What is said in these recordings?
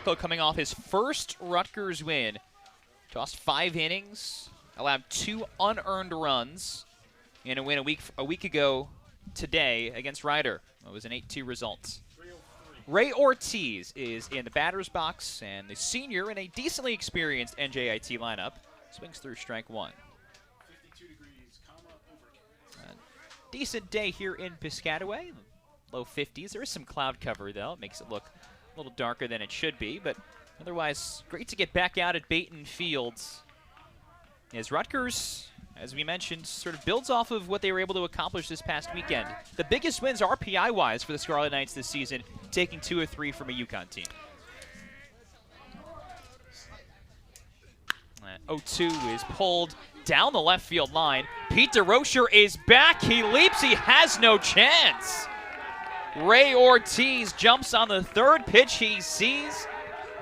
Falco coming off his first Rutgers win. Tossed 5 innings, allowed 2 unearned runs in a win a week ago today against Ryder. It was an 8-2 result. Ray Ortiz is in the batter's box, and the senior in a decently experienced NJIT lineup swings through strike 1. A decent day here in Piscataway. Low 50s. There is some cloud cover, though. It makes it look a little darker than it should be, but otherwise, great to get back out at Baton Fields. As Rutgers, as we mentioned, sort of builds off of what they were able to accomplish this past weekend. The biggest wins RPI-wise for the Scarlet Knights this season, taking 2 or 3 from a UConn team. 0-2 is pulled down the left field line. Pete DeRocher is back. He leaps. He has no chance. Ray Ortiz jumps on the 3rd pitch he sees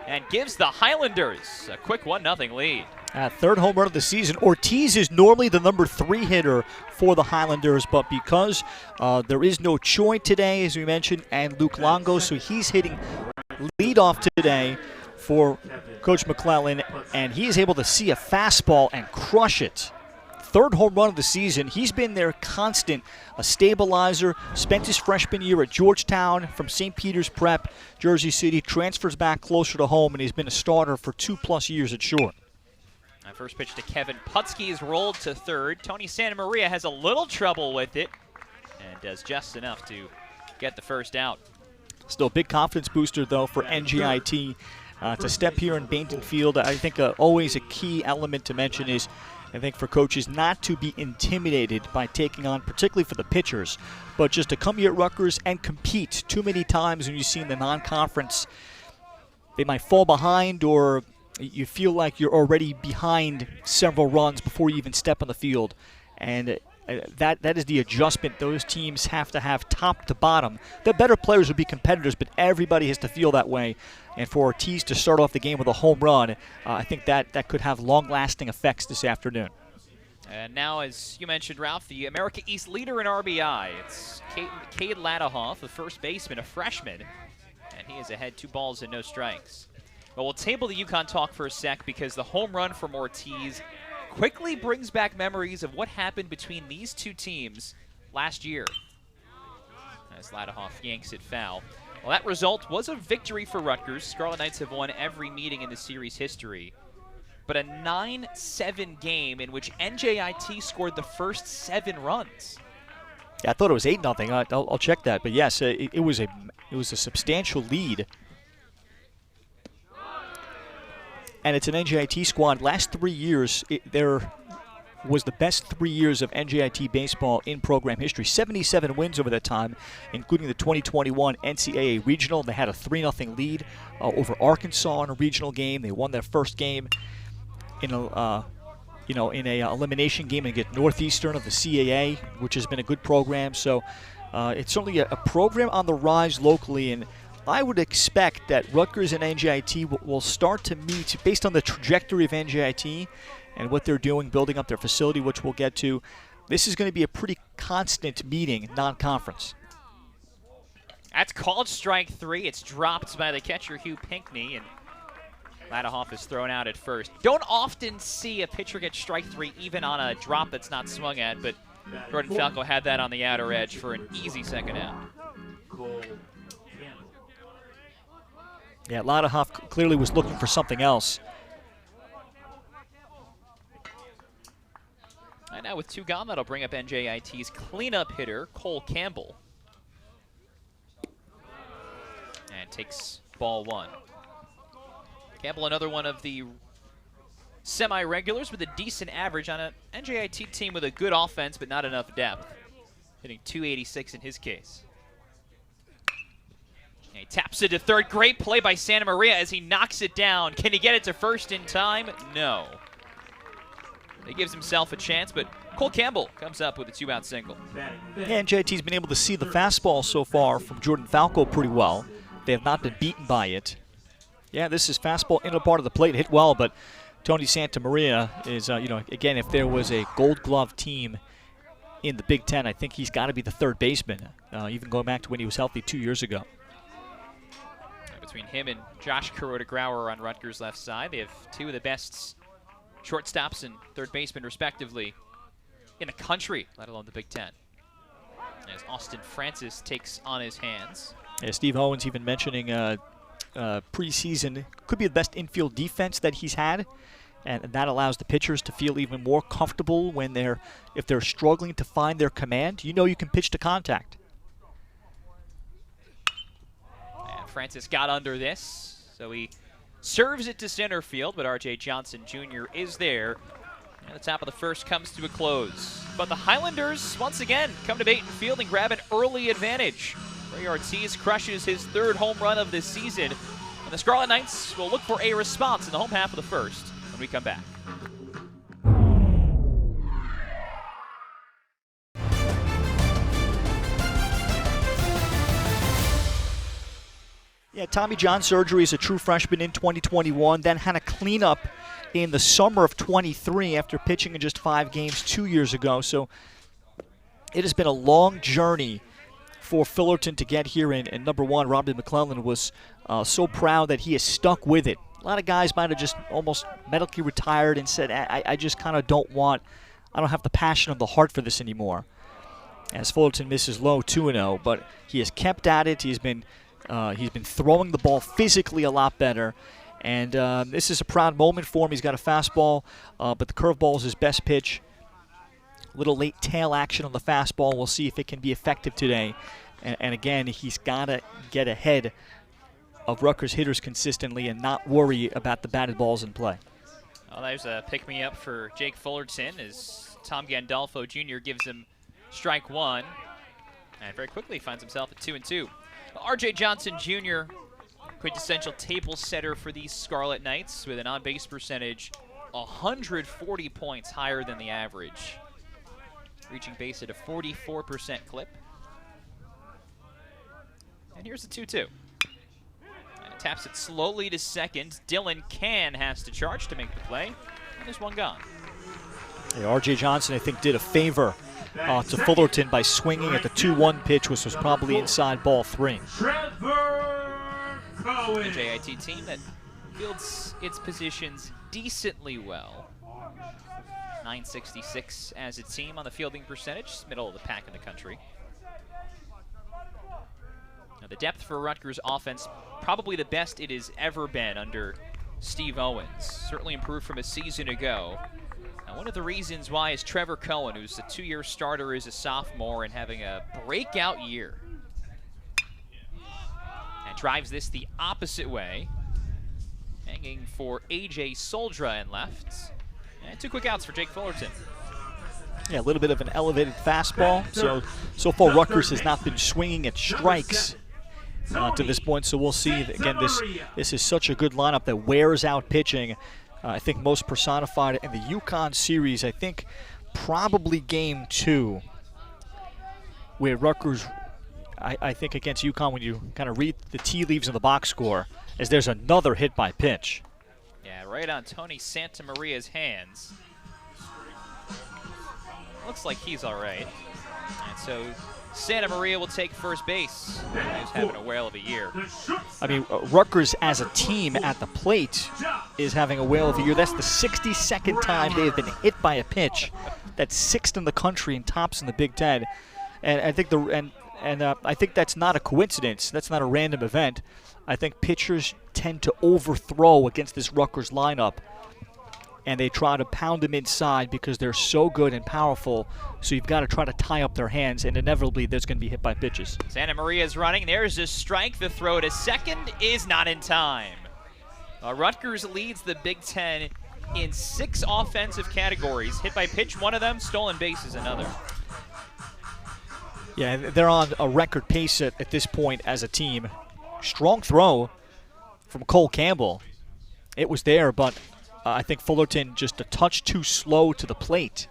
and gives the Highlanders a quick 1-0 lead. 3rd home run of the season. Ortiz is normally the number 3 hitter for the Highlanders, but because there is no Choi today, as we mentioned, and Luke Longo, so he's hitting leadoff today for Coach McClellan, and he is able to see a fastball and crush it. 3rd home run of the season. He's been their constant, a stabilizer. Spent his freshman year at Georgetown from St. Peter's Prep, Jersey City, transfers back closer to home, and he's been a starter for 2+ years at short. First pitch to Kevin Putski is rolled to 3rd. Tony Santa Maria has a little trouble with it and does just enough to get the first out. Still a big confidence booster, though, for NJIT. To step here in Bainton Field, I think always a key element to mention is, I think, for coaches not to be intimidated by taking on, particularly for the pitchers, but just to come here at Rutgers and compete. Too many times when you see in the non-conference, they might fall behind, or you feel like you're already behind several runs before you even step on the field. And that is the adjustment those teams have to have top to bottom. The better players will be competitors, but everybody has to feel that way. And for Ortiz to start off the game with a home run, I think that could have long-lasting effects this afternoon. And now, as you mentioned, Ralph, the America East leader in RBI. It's Cade Ladahoff, the first baseman, a freshman, and he is ahead 2 balls and no strikes. But we'll table the UConn talk for a sec, because the home run from Ortiz quickly brings back memories of what happened between these 2 teams last year. As Ladahoff yanks it foul. Well, that result was a victory for Rutgers. Scarlet Knights have won every meeting in the series history. But a 9-7 game in which NJIT scored the first 7 runs. Yeah, I thought it was 8-0. I'll check that. But yes, it was a substantial lead. And it's an NJIT squad. Last 3 years, there was the best 3 years of NJIT baseball in program history. 77 wins over that time, including the 2021 NCAA Regional. They had a 3-0 lead over Arkansas in a regional game. They won their first game in a elimination game against Northeastern of the CAA, which has been a good program. So it's certainly a program on the rise locally, and I would expect that Rutgers and NJIT will start to meet based on the trajectory of NJIT and what they're doing, building up their facility, which we'll get to. This is going to be a pretty constant meeting, non-conference. That's called strike 3. It's dropped by the catcher, Hugh Pinckney, and Ladahoff is thrown out at first. Don't often see a pitcher get strike 3 even on a drop that's not swung at, but Jordan Falco had that on the outer edge for an easy second out. Yeah, Ladahoff clearly was looking for something else. And now with 2 gone, that'll bring up NJIT's cleanup hitter, Cole Campbell. And takes ball 1. Campbell, another one of the semi-regulars with a decent average on an NJIT team with a good offense but not enough depth. Hitting .286 in his case. He taps it to 3rd. Great play by Santa Maria as he knocks it down. Can he get it to 1st in time? No. He gives himself a chance, but Cole Campbell comes up with a 2-out single. Yeah, NJIT's been able to see the fastball so far from Jordan Falco pretty well. They have not been beaten by it. Yeah, this is fastball in a part of the plate, hit well, but Tony Santa Maria is, again, if there was a Gold Glove team in the Big Ten, I think he's got to be the 3rd baseman, even going back to when he was healthy 2 years ago. between him and Josh Kuroda-Grauer on Rutgers' left side. They have two of the best shortstops and third basemen, respectively, in the country, let alone the Big Ten. As Austin Francis takes on his hands. Yeah, Steve Owens even mentioning preseason could be the best infield defense that he's had, and that allows the pitchers to feel even more comfortable when if they're struggling to find their command. You know you can pitch to contact. And Francis got under this, so he serves it to center field, but R.J. Johnson Jr. is there. And the top of the first comes to a close. But the Highlanders, once again, come to bait and field and grab an early advantage. Ray Ortiz crushes his third home run of this season. And the Scarlet Knights will look for a response in the home half of the first when we come back. Yeah, Tommy John surgery as a true freshman in 2021, then had a cleanup in the summer of 23 after pitching in just 5 games 2 years ago. So it has been a long journey for Fullerton to get here, and number one, Robin McClellan was so proud that he has stuck with it. A lot of guys might have just almost medically retired and said, I just kind of I don't have the passion of the heart for this anymore. As Fullerton misses low 2-0, but he has kept at it. He's been throwing the ball physically a lot better. And this is a proud moment for him. He's got a fastball, but the curveball is his best pitch. Little late tail action on the fastball. We'll see if it can be effective today. And again, he's got to get ahead of Rutgers hitters consistently and not worry about the batted balls in play. Well, there's a pick-me-up for Jake Fullerton as Tom Gandolfo Jr. gives him strike one. And very quickly finds himself at 2-2. R.J. Johnson Jr., quintessential table setter for these Scarlet Knights with an on-base percentage 140 points higher than the average. Reaching base at a 44% clip. And here's the 2-2. And taps it slowly to second. Dylan Can has to charge to make the play. And there's one gone. Yeah, R.J. Johnson, I think, did a favor to Fullerton by swinging at the 2-1 pitch, which was probably inside ball 3. NJIT team that fields its positions decently well. 966 as a team on the fielding percentage, middle of the pack in the country. Now the depth for Rutgers offense, probably the best it has ever been under Steve Owens. Certainly improved from a season ago. Now one of the reasons why is Trevor Cohen, who's a 2-year starter as a sophomore and having a breakout year. And drives this the opposite way. Hanging for A.J. Soldra in left. And 2 quick outs for Jake Fullerton. Yeah, a little bit of an elevated fastball. So far, Rutgers has not been swinging at strikes to this point. So we'll see. Again, this is such a good lineup that wears out pitching. I think most personified in the UConn series. I think probably game 2, where Rutgers, I think against UConn, when you kind of read the tea leaves of the box score, as there's another hit by pitch. Yeah, right on Tony Santamaria's hands. Looks like he's all right. And so Santamaria will take first base. He's having a whale of a year. I mean, Rutgers as a team at the plate is having a whale of a year. That's the 62nd time they have been hit by a pitch. That's 6th in the country and tops in the Big Ten. And I think I think that's not a coincidence. That's not a random event. I think pitchers tend to overthrow against this Rutgers lineup, and they try to pound them inside because they're so good and powerful, so you've got to try to tie up their hands, and inevitably there's going to be hit by pitches. Santamaria is running. There's a strike. The throw to second is not in time. Rutgers leads the Big Ten in 6 offensive categories. Hit by pitch, one of them. Stolen base is another. Yeah, they're on a record pace at this point as a team. Strong throw from Cole Campbell. It was there, but I think Fullerton just a touch too slow to the plate.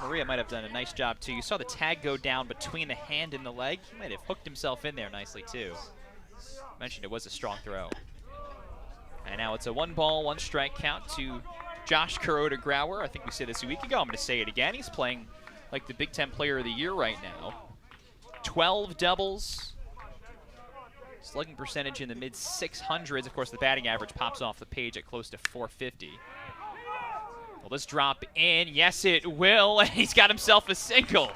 Maria might have done a nice job, too. You saw the tag go down between the hand and the leg. He might have hooked himself in there nicely, too. Mentioned it was a strong throw. And now it's a 1-ball, 1-strike count to Josh Kuroda-Grauer. I think we said this a week ago. I'm going to say it again. He's playing like the Big Ten Player of the Year right now. 12 doubles, Slugging percentage in the mid-600s. Of course, the batting average pops off the page at close to 450. Will this drop in? Yes, it will. And he's got himself a single.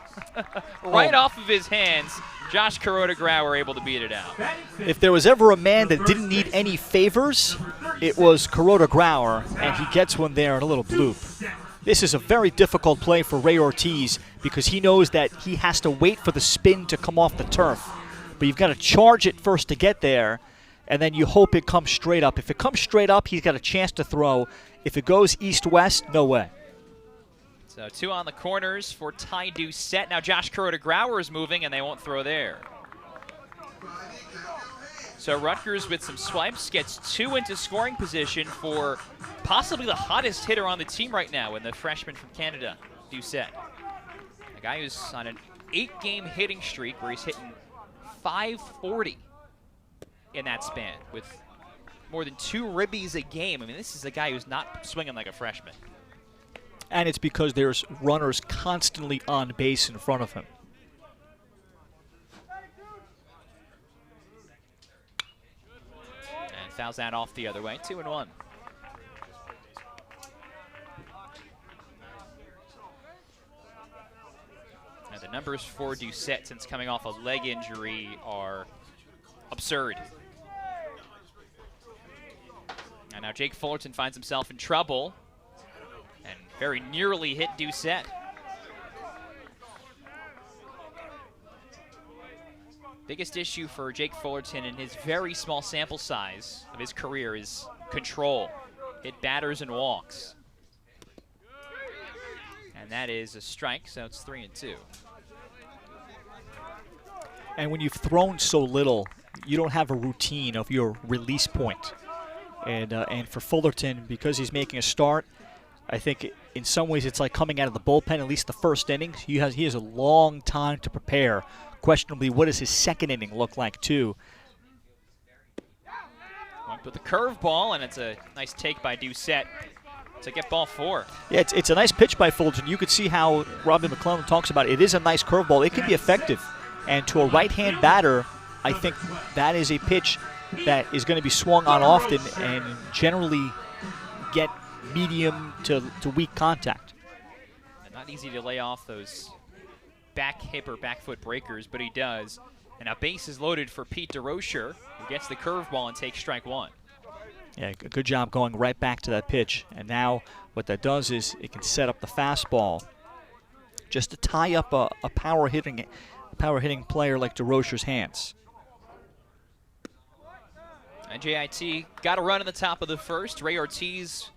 Right off of his hands. Josh Kuroda-Grauer able to beat it out. If there was ever a man that didn't need any favors, it was Kuroda-Grauer, and he gets one there in a little bloop. This is a very difficult play for Ray Ortiz because he knows that he has to wait for the spin to come off the turf. But you've got to charge it first to get there, and then you hope it comes straight up. If it comes straight up, he's got a chance to throw. If it goes east-west, no way. So 2 on the corners for Ty Doucette. Now Josh Kuroda-Grauer is moving, and they won't throw there. So Rutgers with some swipes gets 2 into scoring position for possibly the hottest hitter on the team right now in the freshman from Canada, Doucette. A guy who's on an 8-game hitting streak where he's hitting .540 in that span with more than 2 ribbies a game. I mean, this is a guy who's not swinging like a freshman. And it's because there's runners constantly on base in front of him. And fouls that off the other way, 2-1. Now the numbers for Doucette since coming off a leg injury are absurd. And now Jake Fullerton finds himself in trouble and very nearly hit Doucette. Biggest issue for Jake Fullerton in his very small sample size of his career is control. Hit batters and walks. And that is a strike, so it's 3-2. And when you've thrown so little, you don't have a routine of your release point. And for Fullerton, because he's making a start, I think in some ways it's like coming out of the bullpen, at least the first inning. He has a long time to prepare. Questionably, what does his second inning look like, too? Went with the curveball, and it's a nice take by Doucette to get ball 4. Yeah, it's a nice pitch by Fullerton. You could see how Robin McClellan talks about it. It is a nice curveball. It can be effective. And to a right-hand batter, I think that is a pitch that is going to be swung on often and generally get medium to weak contact. And not easy to lay off those back hip or back foot breakers, but he does. And now base is loaded for Pete DeRocher, who gets the curveball and takes strike 1. Yeah, good job going right back to that pitch. And now what that does is it can set up the fastball just to tie up a power hitting player like DeRocher's hands. NJIT got a run in the top of the first. Ray Ortiz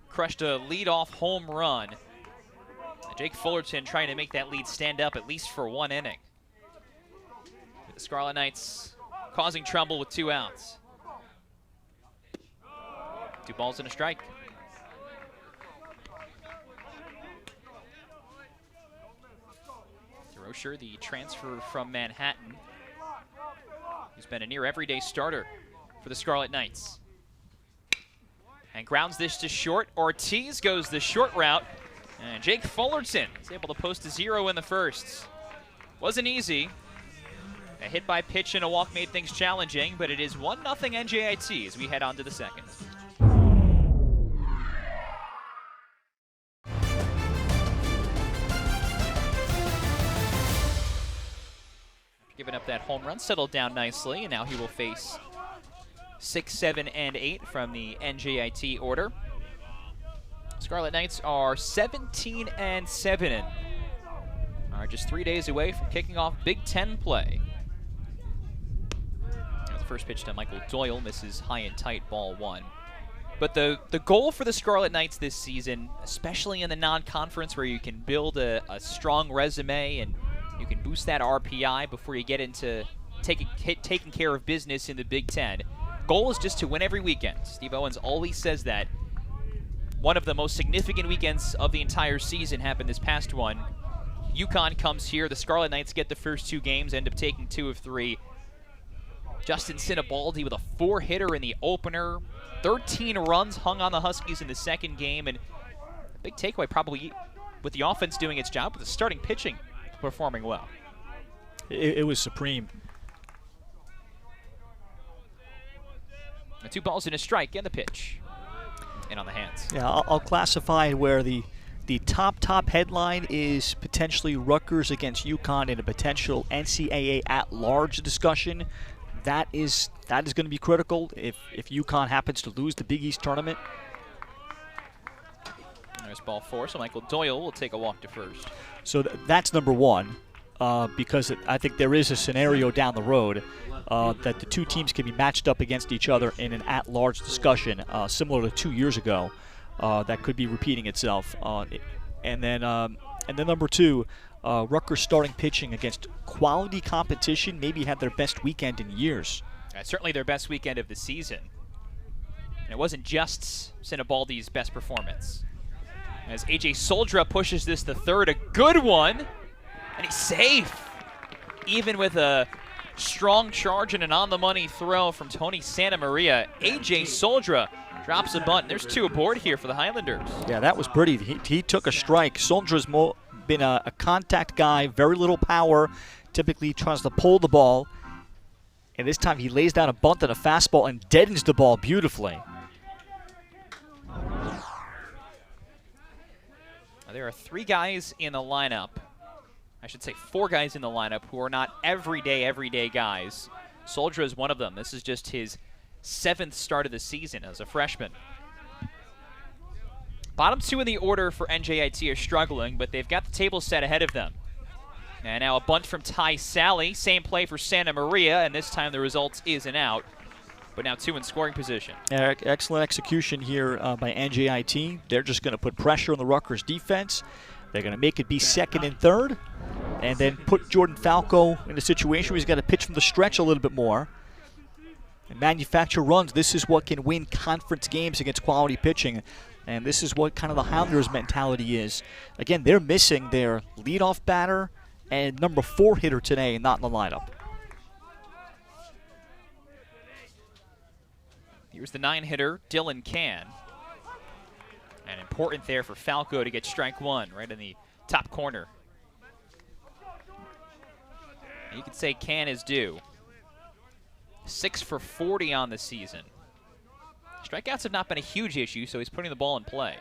crushed a leadoff home run. Jake Fullerton trying to make that lead stand up at least for 1 inning. The Scarlet Knights causing trouble with 2 outs. 2 balls and a strike. DeRocher, the transfer from Manhattan, who's been a near everyday starter for the Scarlet Knights. And grounds this to short. Ortiz goes the short route. And Jake Fullerton is able to post a 0 in the first. Wasn't easy. A hit by pitch and a walk made things challenging, but it is 1-0 NJIT as we head on to the second. Giving up that home run, settled down nicely, and now he will face 6, 7, and 8 from the NJIT order. Scarlet Knights are 17-7 are just 3 days away from kicking off Big Ten play. Now the first pitch to Michael Doyle misses high and tight, ball 1. But the goal for the Scarlet Knights this season, especially in the non-conference where you can build a strong resume and you can boost that RPI before you get into taking care of business in the Big Ten, goal is just to win every weekend. Steve Owens always says that. One of the most significant weekends of the entire season happened this past one. UConn comes here. The Scarlet Knights get the first 2 games, end up taking 2 of 3. Justin Sinibaldi with a 4-hitter in the opener. 13 runs hung on the Huskies in the second game. And the big takeaway probably with the offense doing its job, with the starting pitching performing well. It was supreme. The 2 balls and a strike, and the pitch. And on the hands. Yeah, I'll classify where the top headline is potentially Rutgers against UConn in a potential NCAA at-large discussion. That is going to be critical if UConn happens to lose the Big East tournament. There's ball 4, so Michael Doyle will take a walk to first. So that's number 1, because I think there is a scenario down the road that the 2 teams can be matched up against each other in an at-large discussion, similar to 2 years ago. That could be repeating itself. And then number 2, Rutgers starting pitching against quality competition, maybe had their best weekend in years. Certainly their best weekend of the season. And it wasn't just Sinibaldi's best performance. As A.J. Soldra pushes this to third, a good one, and he's safe. Even with a strong charge and an on-the-money throw from Tony Santamaria, A.J. Soldra drops a bunt. There's 2 aboard here for the Highlanders. Yeah, that was pretty. He took a strike. Soldra's been a contact guy, very little power, typically tries to pull the ball. And this time he lays down a bunt and a fastball and deadens the ball beautifully. There are 3 guys in the lineup. I should say 4 guys in the lineup who are not everyday guys. Soldra is one of them. This is just his 7th start of the season as a freshman. Bottom 2 in the order for NJIT are struggling, but they've got the table set ahead of them. And now a bunt from Ty Sally. Same play for Santamaria, and this time the result is an out. But now 2 in scoring position. Excellent execution here by NJIT. They're just going to put pressure on the Rutgers defense. They're going to make it be 2nd and 3rd, and then put Jordan Falco in a situation where he's got to pitch from the stretch a little bit more and manufacture runs. This is what can win conference games against quality pitching, and this is what kind of the Highlanders' mentality is. Again, they're missing their leadoff batter and number 4 hitter today, not in the lineup. Here's the 9-hitter, Dylan Can. And important there for Falco to get strike 1 right in the top corner. And you could say Can is due. 6 for 40 on the season. Strikeouts have not been a huge issue, so he's putting the ball in play.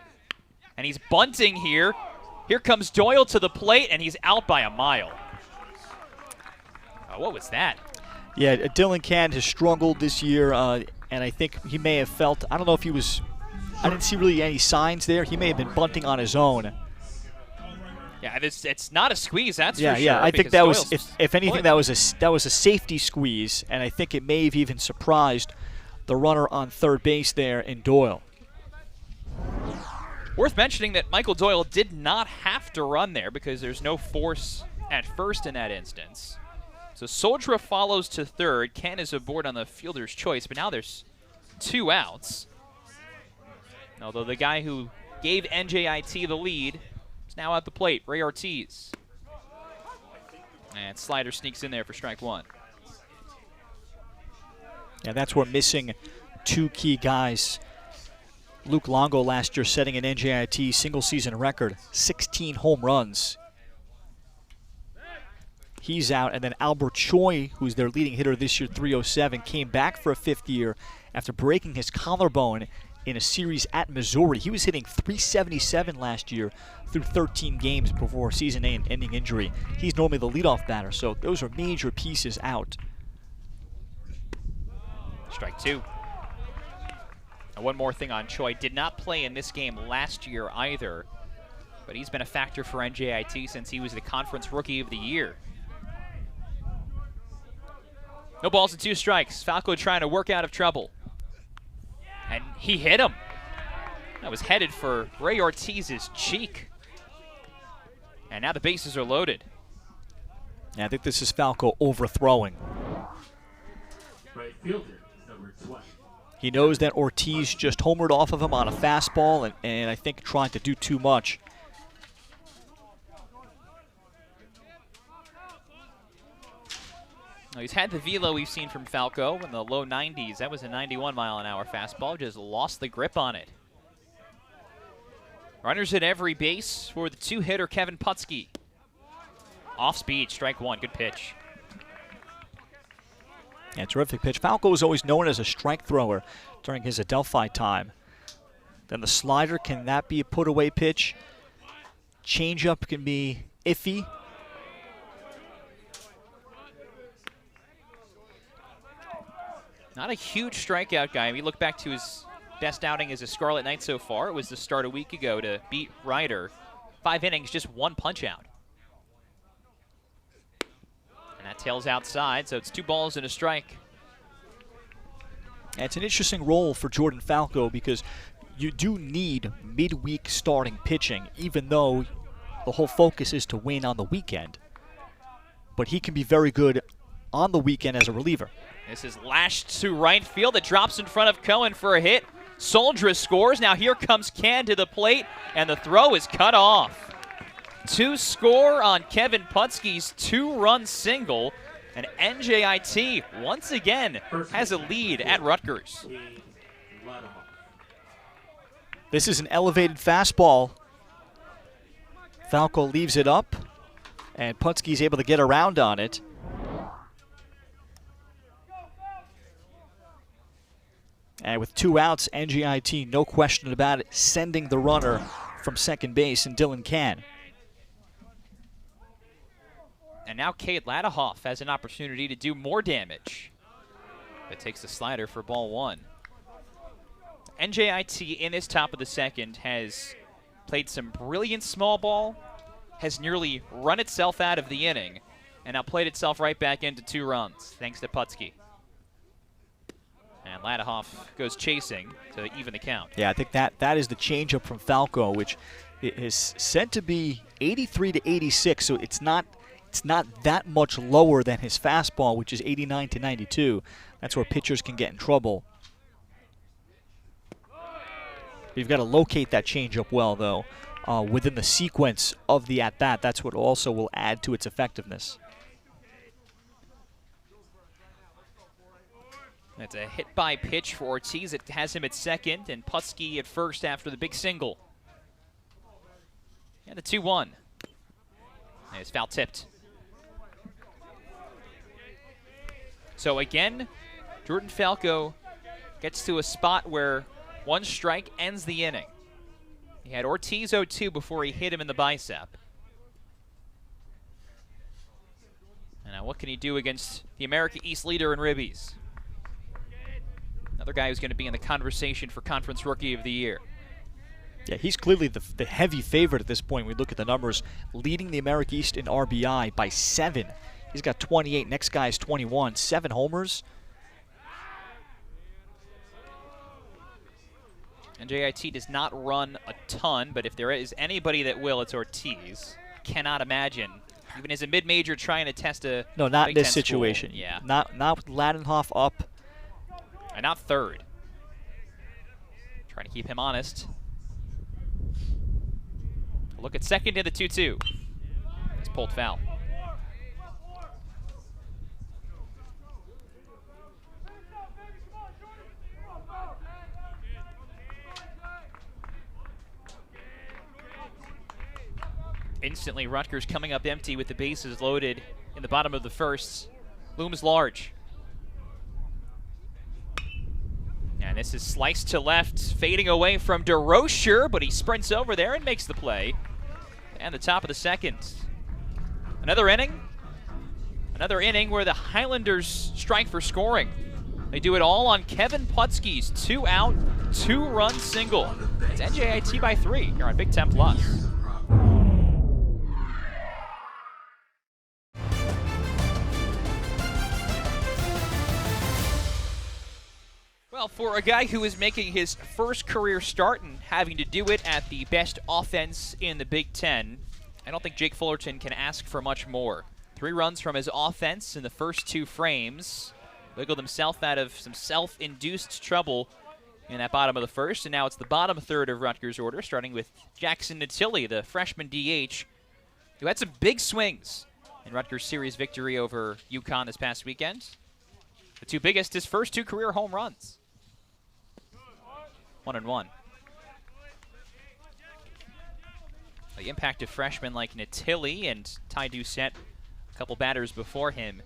And he's bunting here. Here comes Doyle to the plate, and he's out by a mile. What was that? Yeah, Dylan Can has struggled this year, and I think he may have felt, I don't know if he was, I didn't see really any signs there. He may have been bunting on his own. Yeah, it's not a squeeze, that's for sure. Yeah, I think that was, if anything, that was a safety squeeze, and I think it may have even surprised the runner on third base there in Doyle. Worth mentioning that Michael Doyle did not have to run there because there's no force at first in that instance. So Soldra follows to third. Ken is aboard on the fielder's choice, but now there's 2 outs. Although the guy who gave NJIT the lead is now at the plate, Ray Ortiz. And slider sneaks in there for strike 1. Yeah, that's where missing 2 key guys. Luke Longo last year setting an NJIT single-season record, 16 home runs. He's out, and then Albert Choi, who's their leading hitter this year, 307, came back for a 5th year after breaking his collarbone in a series at Missouri. He was hitting 377 last year through 13 games before a season-ending injury. He's normally the leadoff batter, so those are major pieces out. Strike 2. And one more thing on Choi. Did not play in this game last year either, but he's been a factor for NJIT since he was the conference rookie of the year. No balls and 2 strikes. Falco trying to work out of trouble. And he hit him. That was headed for Ray Ortiz's cheek. And now the bases are loaded. Yeah, I think this is Falco overthrowing. Right fielder, number 20. He knows that Ortiz just homered off of him on a fastball and I think trying to do too much. Now, he's had the velo we've seen from Falco in the low 90s. That was a 91-mile-an-hour fastball. Just lost the grip on it. Runners at every base for the 2-hitter Kevin Putski. Off speed, strike 1. Good pitch. Yeah, terrific pitch. Falco was always known as a strike thrower during his Adelphi time. Then the slider, can that be a put-away pitch? Changeup can be iffy. Not a huge strikeout guy. We look back to his best outing as a Scarlet Knight so far. It was the start a week ago to beat Ryder. 5 innings, just 1 punch-out. And that tails outside, so it's 2 balls and a strike. And it's an interesting role for Jordan Falco because you do need midweek starting pitching, even though the whole focus is to win on the weekend. But he can be very good on the weekend as a reliever. This is lashed to right field. It drops in front of Cohen for a hit. Soldra scores. Now here comes Can to the plate, and the throw is cut off. 2 score on Kevin Putski's 2-run single, and NJIT once again has a lead at Rutgers. This is an elevated fastball. Falco leaves it up, and Putski's able to get around on it. And with 2 outs, NJIT, no question about it, sending the runner from second base, and Dylan Can. And now Cade Ladahoff has an opportunity to do more damage. But takes the slider for ball 1. NJIT in this top of the second has played some brilliant small ball, has nearly run itself out of the inning, and now played itself right back into 2 runs, thanks to Putski. And Ladahoff goes chasing to even the count. Yeah, I think that is the changeup from Falco, which is said to be 83 to 86, so it's not that much lower than his fastball, which is 89 to 92. That's where pitchers can get in trouble. You've got to locate that changeup well, though, within the sequence of the at-bat. That's what also will add to its effectiveness. That's a hit-by pitch for Ortiz. It has him at second, and Putski at first after the big single. And the 2-1. And it's foul tipped. So again, Jordan Falco gets to a spot where 1 strike ends the inning. He had Ortiz 0-2 before he hit him in the bicep. And now what can he do against the America East leader in ribbies? Another guy who's going to be in the conversation for Conference Rookie of the Year. Yeah, he's clearly the heavy favorite at this point. We look at the numbers, leading the America East in RBI by 7. He's got 28. Next guy is 21. 7 homers. NJIT does not run a ton, but if there is anybody that will, it's Ortiz. Cannot imagine, even as a mid-major trying to test a No, not Big in this Ten situation. School. Yeah. Not with Ladahoff up. And not third. Trying to keep him honest. Look at second in the 2-2. It's pulled foul. Instantly, Rutgers coming up empty with the bases loaded in the bottom of the first. Looms large. And this is sliced to left, fading away from DeRocher, but he sprints over there and makes the play. And the top of the second. Another inning where the Highlanders strike for scoring. They do it all on Kevin Putski's 2-out, 2-run single. It's NJIT by 3 here on Big Ten Plus. Well, for a guy who is making his first career start and having to do it at the best offense in the Big Ten, I don't think Jake Fullerton can ask for much more. 3 runs from his offense in the first 2 frames. Wiggled himself out of some self-induced trouble in that bottom of the first, and now it's the bottom third of Rutgers' order, starting with Jackson Natili, the freshman DH, who had some big swings in Rutgers' series victory over UConn this past weekend. The 2 biggest, his first 2 career home runs. 1-1. The impact of freshmen like Natili and Ty Doucette, a couple batters before him,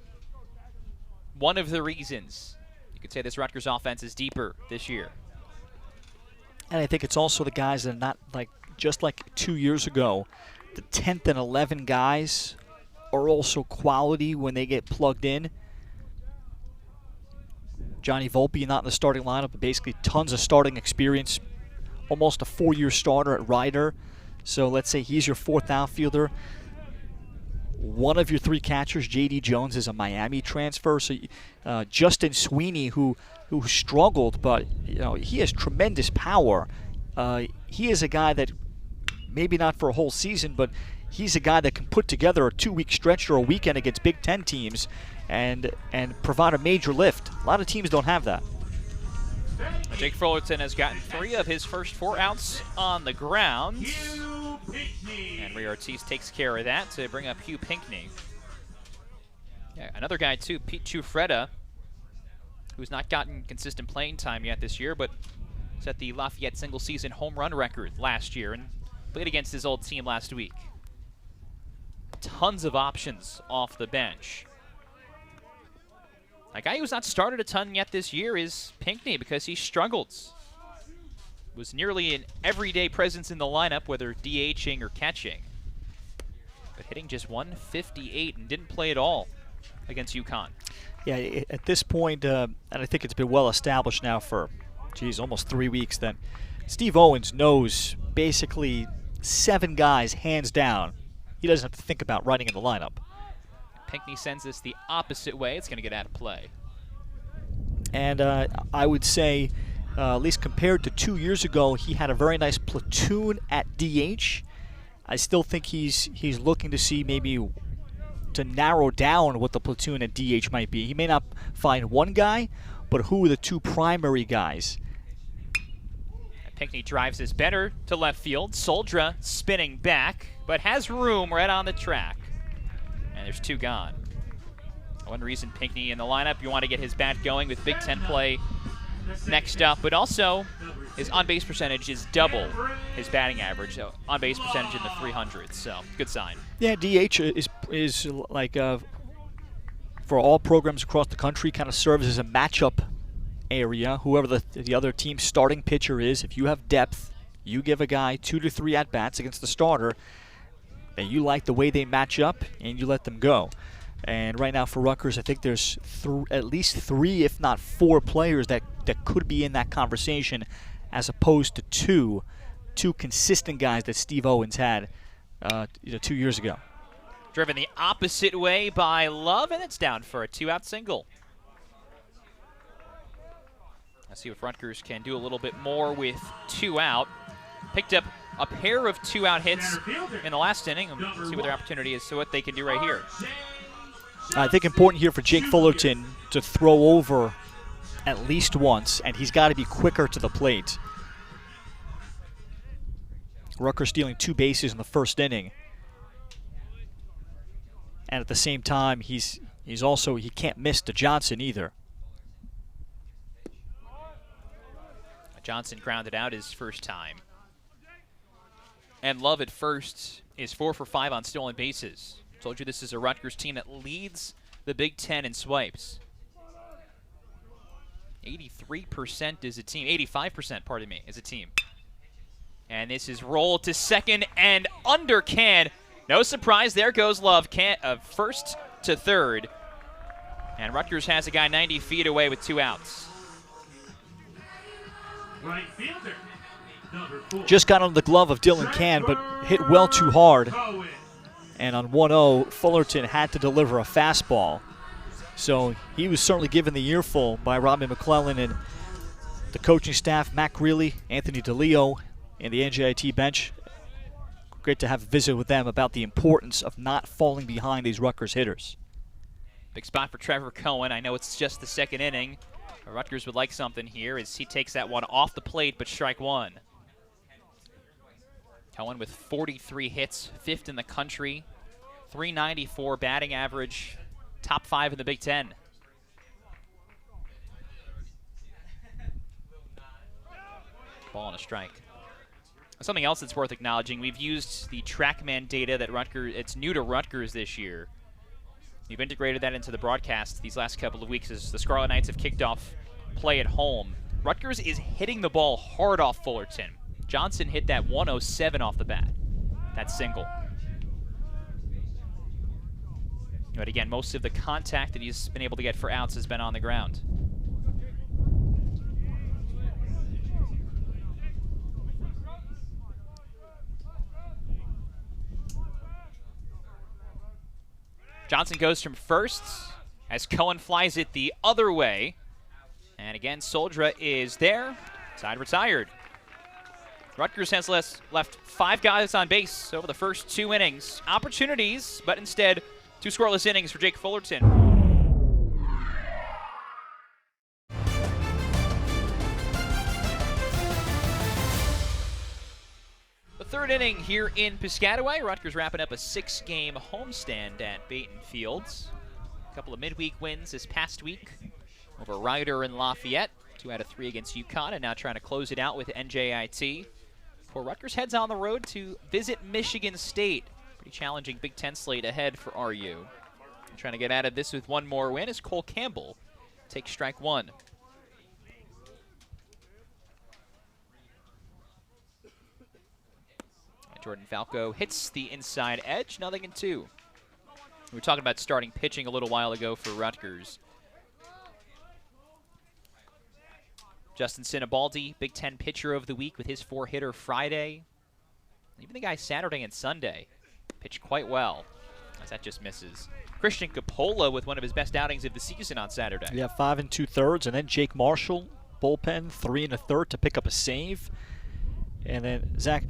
one of the reasons you could say this Rutgers offense is deeper this year. And I think it's also the guys that are not just like 2 years ago. The 10th and 11 guys are also quality when they get plugged in. Johnny Volpe not in the starting lineup, but basically tons of starting experience. Almost a 4-year starter at Rider. So let's say he's your 4th outfielder. One of your 3 catchers, J.D. Jones, is a Miami transfer. So Justin Sweeney, who struggled, but he has tremendous power. He is a guy that maybe not for a whole season, but he's a guy that can put together a 2-week stretch or a weekend against Big Ten teams and provide a major lift. A lot of teams don't have that. Jake Fullerton has gotten 3 of his first 4 outs on the ground. And Ray Ortiz takes care of that to bring up Hugh Pinckney. Yeah, another guy too, Pete Chufreda, who's not gotten consistent playing time yet this year, but set the Lafayette single-season home run record last year and played against his old team last week. Tons of options off the bench. A guy who's not started a ton yet this year is Pinckney because he struggled. Was nearly an everyday presence in the lineup, whether DHing or catching. But hitting just 158 and didn't play at all against UConn. Yeah, at this point, and I think it's been well established now for, almost 3 weeks, that Steve Owens knows basically 7 guys hands down. He doesn't have to think about running in the lineup. Pinckney sends this the opposite way. It's going to get out of play. And I would say, at least compared to 2 years ago, he had a very nice platoon at DH. I still think he's looking to see maybe to narrow down what the platoon at DH might be. He may not find one guy, but who are the 2 primary guys? And Pinckney drives this better to left field. Soldra spinning back, but has room right on the track. And there's 2 gone. One reason Pinckney in the lineup, you want to get his bat going with Big Ten play next up, but also his on-base percentage is double his batting average. So on-base percentage in the 300s, so good sign. Yeah, DH is like for all programs across the country, kind of serves as a matchup area. Whoever the other team's starting pitcher is, if you have depth, you give a guy 2 to 3 at-bats against the starter, and you like the way they match up, and you let them go. And right now for Rutgers, I think there's at least 3, if not 4 players that could be in that conversation, as opposed to two consistent guys that Steve Owens had 2 years ago. Driven the opposite way by Love, and it's down for a 2-out single. Let's see if Rutgers can do a little bit more with 2 out. Picked up a pair of 2-out hits in the last inning. Let's see what their opportunity is, so what they can do right here. I think important here for Jake Fullerton to throw over at least once, and he's got to be quicker to the plate. Rutgers stealing 2 bases in the first inning. And at the same time, he can't miss to Johnson either. Johnson grounded out his first time. And Love at first is 4 for 5 on stolen bases. Told you this is a Rutgers team that leads the Big Ten in swipes. 83% is a team, 85%, pardon me, is a team. And this is rolled to second and under can. No surprise, there goes Love, first to third. And Rutgers has a guy 90 feet away with 2 outs. Right fielder, number 4. Just got on the glove of Dylan Can, but hit well too hard. And on 1-0, Fullerton had to deliver a fastball. So he was certainly given the earful by Robin McClellan and the coaching staff, Matt Greeley, Anthony DeLeo, and the NJIT bench. Great to have a visit with them about the importance of not falling behind these Rutgers hitters. Big spot for Trevor Cohen. I know it's just the second inning. Rutgers would like something here as he takes that one off the plate, but strike 1. Cohen with 43 hits, 5th in the country, 394 batting average, top 5 in the Big Ten. Ball and a strike. Something else that's worth acknowledging, we've used the TrackMan data that it's new to Rutgers this year. We've integrated that into the broadcast these last couple of weeks as the Scarlet Knights have kicked off play at home. Rutgers is hitting the ball hard off Fullerton. Johnson hit that 107 off the bat. That single. But again, most of the contact that he's been able to get for outs has been on the ground. Johnson goes from first as Cohen flies it the other way. And again, Soldra is there. Side retired. Rutgers has left 5 guys on base over the first 2 innings. Opportunities, but instead 2 scoreless innings for Jake Fullerton. The 3rd inning here in Piscataway. Rutgers wrapping up a 6-game homestand at Baton Fields. A couple of midweek wins this past week over Ryder and Lafayette. 2 out of 3 against UConn, and now trying to close it out with NJIT. Before Rutgers heads on the road to visit Michigan State. Pretty challenging Big Ten slate ahead for RU. And trying to get out of this with 1 more win is Cole Campbell. Takes strike 1. Jordan Falco hits the inside edge, 0-2. We were talking about starting pitching a little while ago for Rutgers. Justin Sinibaldi, Big Ten Pitcher of the Week with his 4-hitter Friday. Even the guy Saturday and Sunday pitched quite well, as that just misses. Christian Coppola with one of his best outings of the season on Saturday. Yeah, 5 2/3, and then Jake Marshall, bullpen, 3 1/3 to pick up a save. And then Zach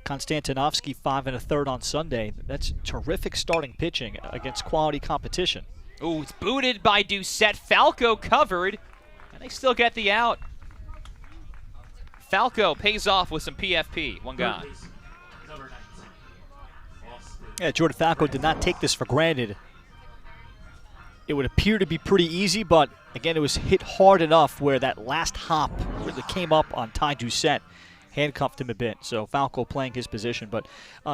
Konstantinovsky, 5 1/3 on Sunday. That's terrific starting pitching against quality competition. Ooh, it's booted by Doucette. Falco covered. They still get the out. Falco pays off with some PFP. 1 gone. Yeah, Jordan Falco did not take this for granted. It would appear to be pretty easy, but again, it was hit hard enough where that last hop really came up on Ty Doucette, handcuffed him a bit. So Falco playing his position. But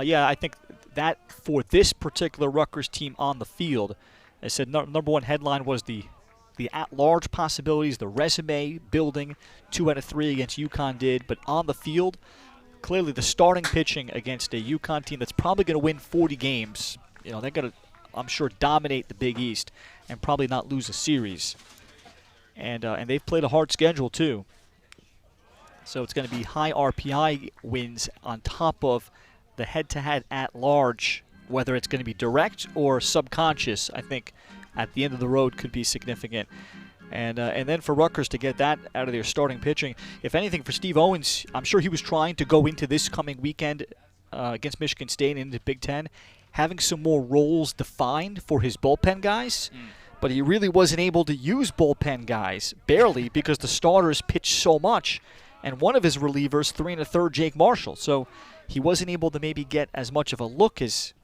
yeah, I think that for this particular Rutgers team on the field, I said number 1 headline was the at-large possibilities, the resume building. 2 out of 3 against UConn did, but on the field, clearly the starting pitching against a UConn team that's probably going to win 40 games. You know, they're going to, I'm sure, dominate the Big East and probably not lose a series. And they've played a hard schedule too. So it's going to be high RPI wins on top of the head-to-head at-large, whether it's going to be direct or subconscious. I think at the end of the road could be significant. And then for Rutgers to get that out of their starting pitching, if anything for Steve Owens, I'm sure he was trying to go into this coming weekend against Michigan State and into Big Ten, having some more roles defined for his bullpen guys. But he really wasn't able to use bullpen guys, barely, because the starters pitched so much. And one of his relievers, 3 1/3, Jake Marshall. So he wasn't able to maybe get as much of a look as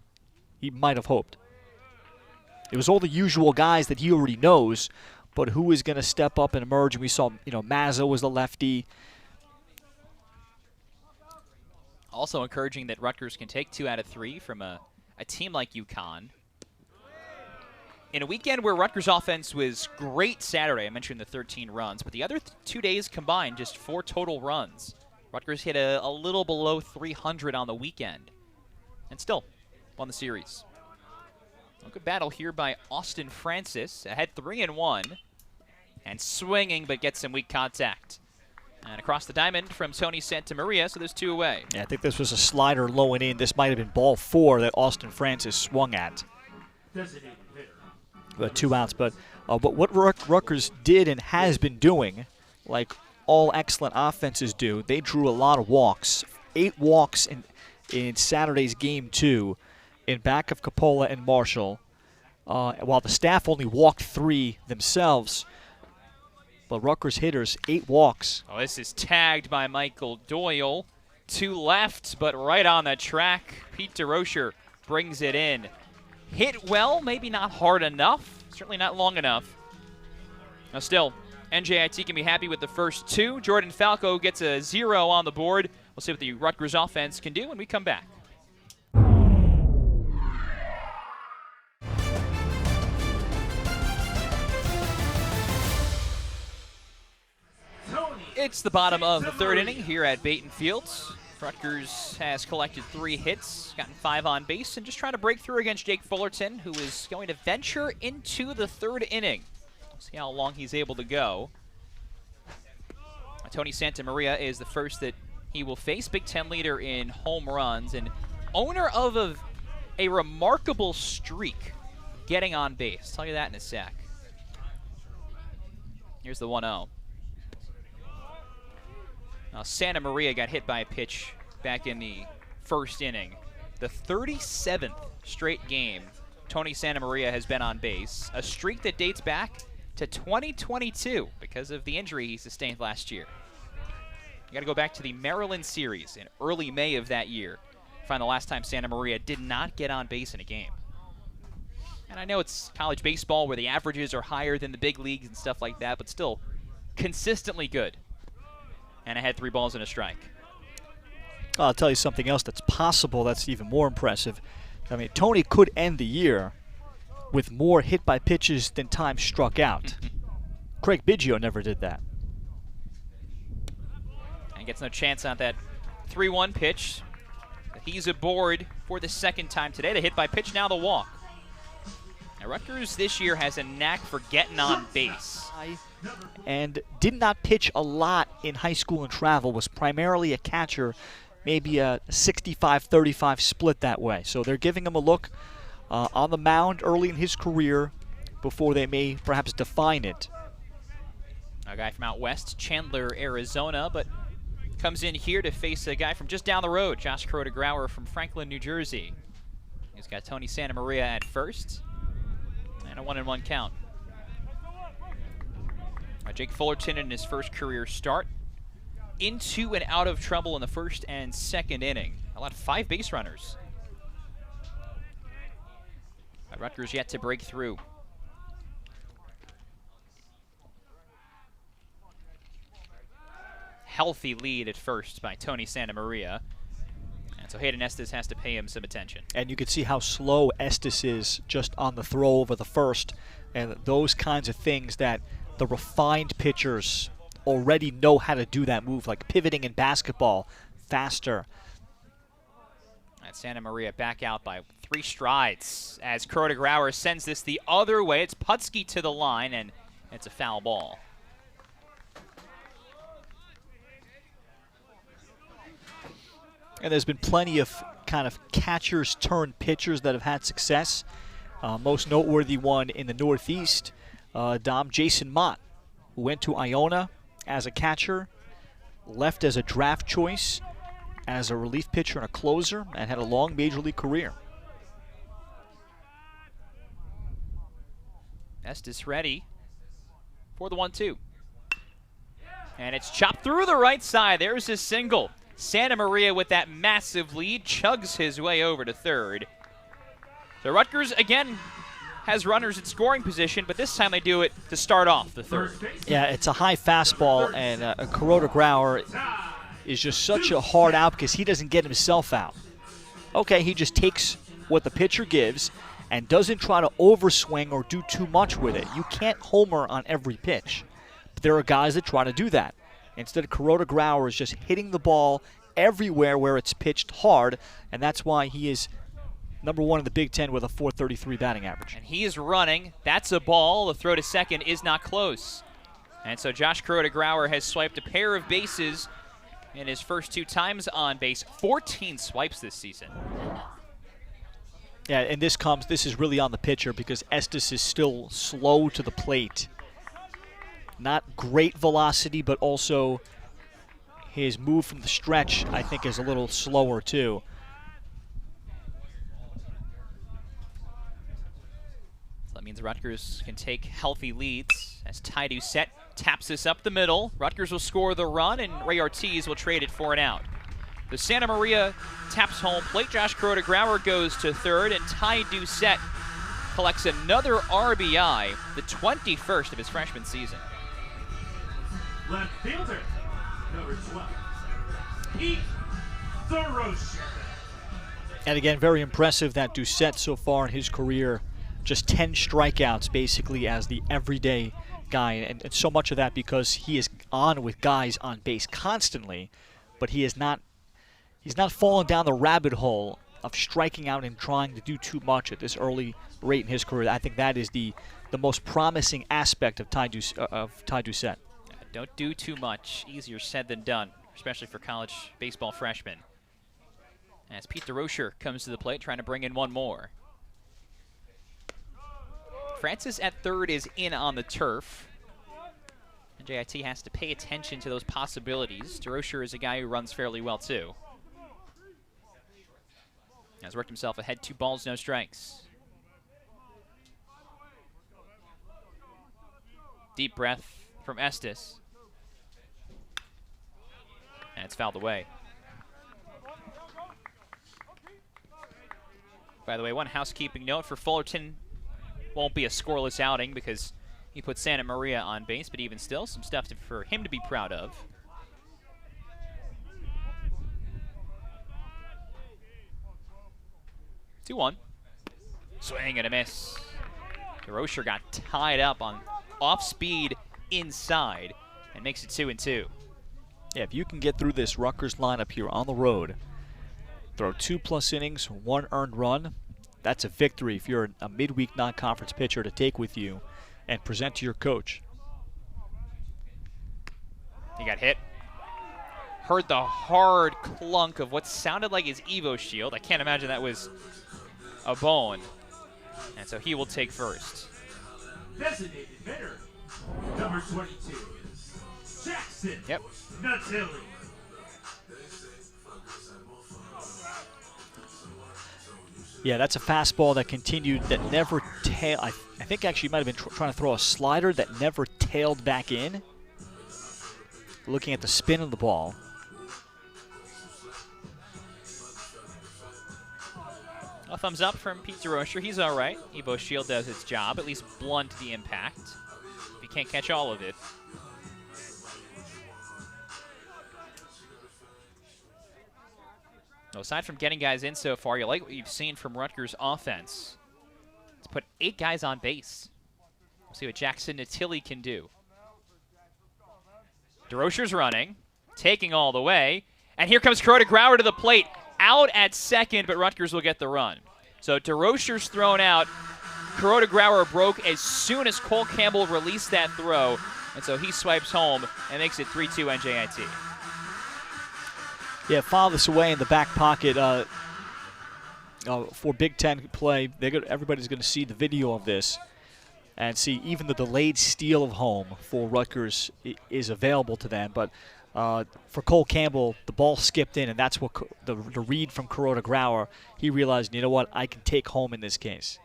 he might have hoped. It was all the usual guys that he already knows, but who is going to step up and emerge? And we saw, Mazza was the lefty. Also encouraging that Rutgers can take 2 out of 3 from a team like UConn. In a weekend where Rutgers' offense was great Saturday, I mentioned the 13 runs, but the other 2 days combined, just 4 total runs. Rutgers hit a little below 300 on the weekend, and still won the series. A good battle here by Austin Francis, ahead 3-1, and swinging, but gets some weak contact. And across the diamond from Tony Santamaria, so there's 2 away. Yeah, I think this was a slider low and in. This might have been ball 4 that Austin Francis swung at. Designated hitter. 2 outs, but what Rutgers did and has been doing, like all excellent offenses do, they drew a lot of walks. 8 walks in Saturday's game 2 in back of Coppola and Marshall, while the staff only walked 3 themselves. But Rutgers hitters, 8 walks. Oh, this is tagged by Michael Doyle. 2 left, but right on the track. Pete DeRocher brings it in. Hit well, maybe not hard enough, certainly not long enough. Now still, NJIT can be happy with the first 2. Jordan Falco gets a 0 on the board. We'll see what the Rutgers offense can do when we come back. It's the bottom of the third inning here at Baton Fields. Rutgers has collected 3 hits, gotten 5 on base, and just trying to break through against Jake Fullerton, who is going to venture into the third inning. See how long he's able to go. Tony Santamaria is the first that he will face. Big Ten leader in home runs and owner of a remarkable streak getting on base. I'll tell you that in a sec. Here's the 1-0. Now, Santamaria got hit by a pitch back in the first inning. The 37th straight game Tony Santamaria has been on base, a streak that dates back to 2022 because of the injury he sustained last year. You got to go back to the Maryland series in early May of that year. Find the last time Santamaria did not get on base in a game. And I know it's college baseball where the averages are higher than the big leagues and stuff like that, but still consistently good. And I had 3 balls and a strike. I'll tell you something else that's possible that's even more impressive. I mean, Tony could end the year with more hit by pitches than times struck out. Craig Biggio never did that. And gets no chance on that 3-1 pitch. He's aboard for the second time today. The hit by pitch, now the walk. Now, Rutgers this year has a knack for getting on base. And did not pitch a lot in high school and travel, was primarily a catcher, maybe a 65-35 split that way. So they're giving him a look on the mound early in his career before they may perhaps define it. A guy from out west, Chandler, Arizona, but comes in here to face a guy from just down the road, Josh Crota-Grauer from Franklin, New Jersey. He's got Tony Santamaria at first, and a 1-1 count. Jake Fullerton in his first career start, into and out of trouble in the first and second inning. Allowed 5 base runners. But Rutgers yet to break through. Healthy lead at first by Tony Santamaria. And so Hayden Estes has to pay him some attention. And you can see how slow Estes is just on the throw over the first, and those kinds of things that the refined pitchers already know how to do that move, like pivoting in basketball faster. And Santamaria back out by 3 strides as Crota-Grauer sends this the other way. It's Putski to the line, and it's a foul ball. And there's been plenty of kind of catchers turned pitchers that have had success. Most noteworthy one in the Northeast, Jason Mott, who went to Iona as a catcher, left as a draft choice, as a relief pitcher and a closer, and had a long major league career. Estes ready for the 1-2. And it's chopped through the right side. There's his single. Santamaria with that massive lead chugs his way over to third. So Rutgers again has runners in scoring position, but this time they do it to start off the third. Yeah, it's a high fastball, and Crota-Grauer is just such a hard out because he doesn't get himself out. Okay, he just takes what the pitcher gives and doesn't try to overswing or do too much with it. You can't homer on every pitch, but there are guys that try to do that. Instead, Crota-Grauer is just hitting the ball everywhere where it's pitched hard, and that's why he is #1 in the Big Ten with a .433 batting average. And he is running. That's a ball. The throw to second is not close. And so Josh Crota-Grauer has swiped a pair of bases in his first 2 times on base. 14 swipes this season. Yeah, and this is really on the pitcher because Estes is still slow to the plate. Not great velocity, but also his move from the stretch, I think, is a little slower too. So that means Rutgers can take healthy leads as Ty Doucette taps this up the middle. Rutgers will score the run, and Ray Ortiz will trade it for an out. The Santamaria taps home plate. Josh Crota-Grauer goes to third, and Ty Doucette collects another RBI, the 21st of his freshman season. Left fielder, number 12, Pete Thorosh. And again, very impressive that Doucette so far in his career, just 10 strikeouts basically as the everyday guy, and so much of that because he is on with guys on base constantly, but he's not fallen down the rabbit hole of striking out and trying to do too much at this early rate in his career. I think that is the most promising aspect of Ty Doucette. Don't do too much. Easier said than done, especially for college baseball freshmen. As Pete DeRocher comes to the plate, trying to bring in one more. Francis at third is in on the turf. NJIT has to pay attention to those possibilities. DeRocher is a guy who runs fairly well, too. Has worked himself ahead, 2 balls, no strikes. Deep breath from Estes. And it's fouled away. By the way, one housekeeping note for Fullerton. Won't be a scoreless outing because he put Santa Maria on base, but even still, some stuff for him to be proud of. Two-one. Swing and a miss. DeRocher got tied up on off-speed inside and makes it 2-2. Yeah, if you can get through this Rutgers lineup here on the road, throw 2+ innings, 1 earned run, that's a victory if you're a midweek non-conference pitcher to take with you and present to your coach. He got hit. Heard the hard clunk of what sounded like his Evo shield. I can't imagine that was a bone. And so he will take first. Designated hitter, number 22, Jackson. Yep. Nutilli. Yeah, that's a fastball that continued, that never tailed. I think actually might have been trying to throw a slider that never tailed back in. Looking at the spin of the ball. A thumbs up from Pete DeRocher. He's all right. Evo shield does its job, at least blunt the impact. If you can't catch all of it. Well, aside from getting guys in so far, you like what you've seen from Rutgers' offense. It's put 8 guys on base. We'll see what Jackson Nutilli can do. DeRocher's running, taking all the way, and here comes Kuroda Grauer to the plate. Out at second, but Rutgers will get the run. So DeRocher's thrown out. Kuroda Grauer broke as soon as Cole Campbell released that throw, and so he swipes home and makes it 3-2 NJIT. Yeah, file this away in the back pocket for Big Ten play. Everybody's going to see the video of this and see even the delayed steal of home for Rutgers is available to them. But for Cole Campbell, the ball skipped in, and that's what the read from Kuroda Grauer. He realized, you know what, I can take home in this case.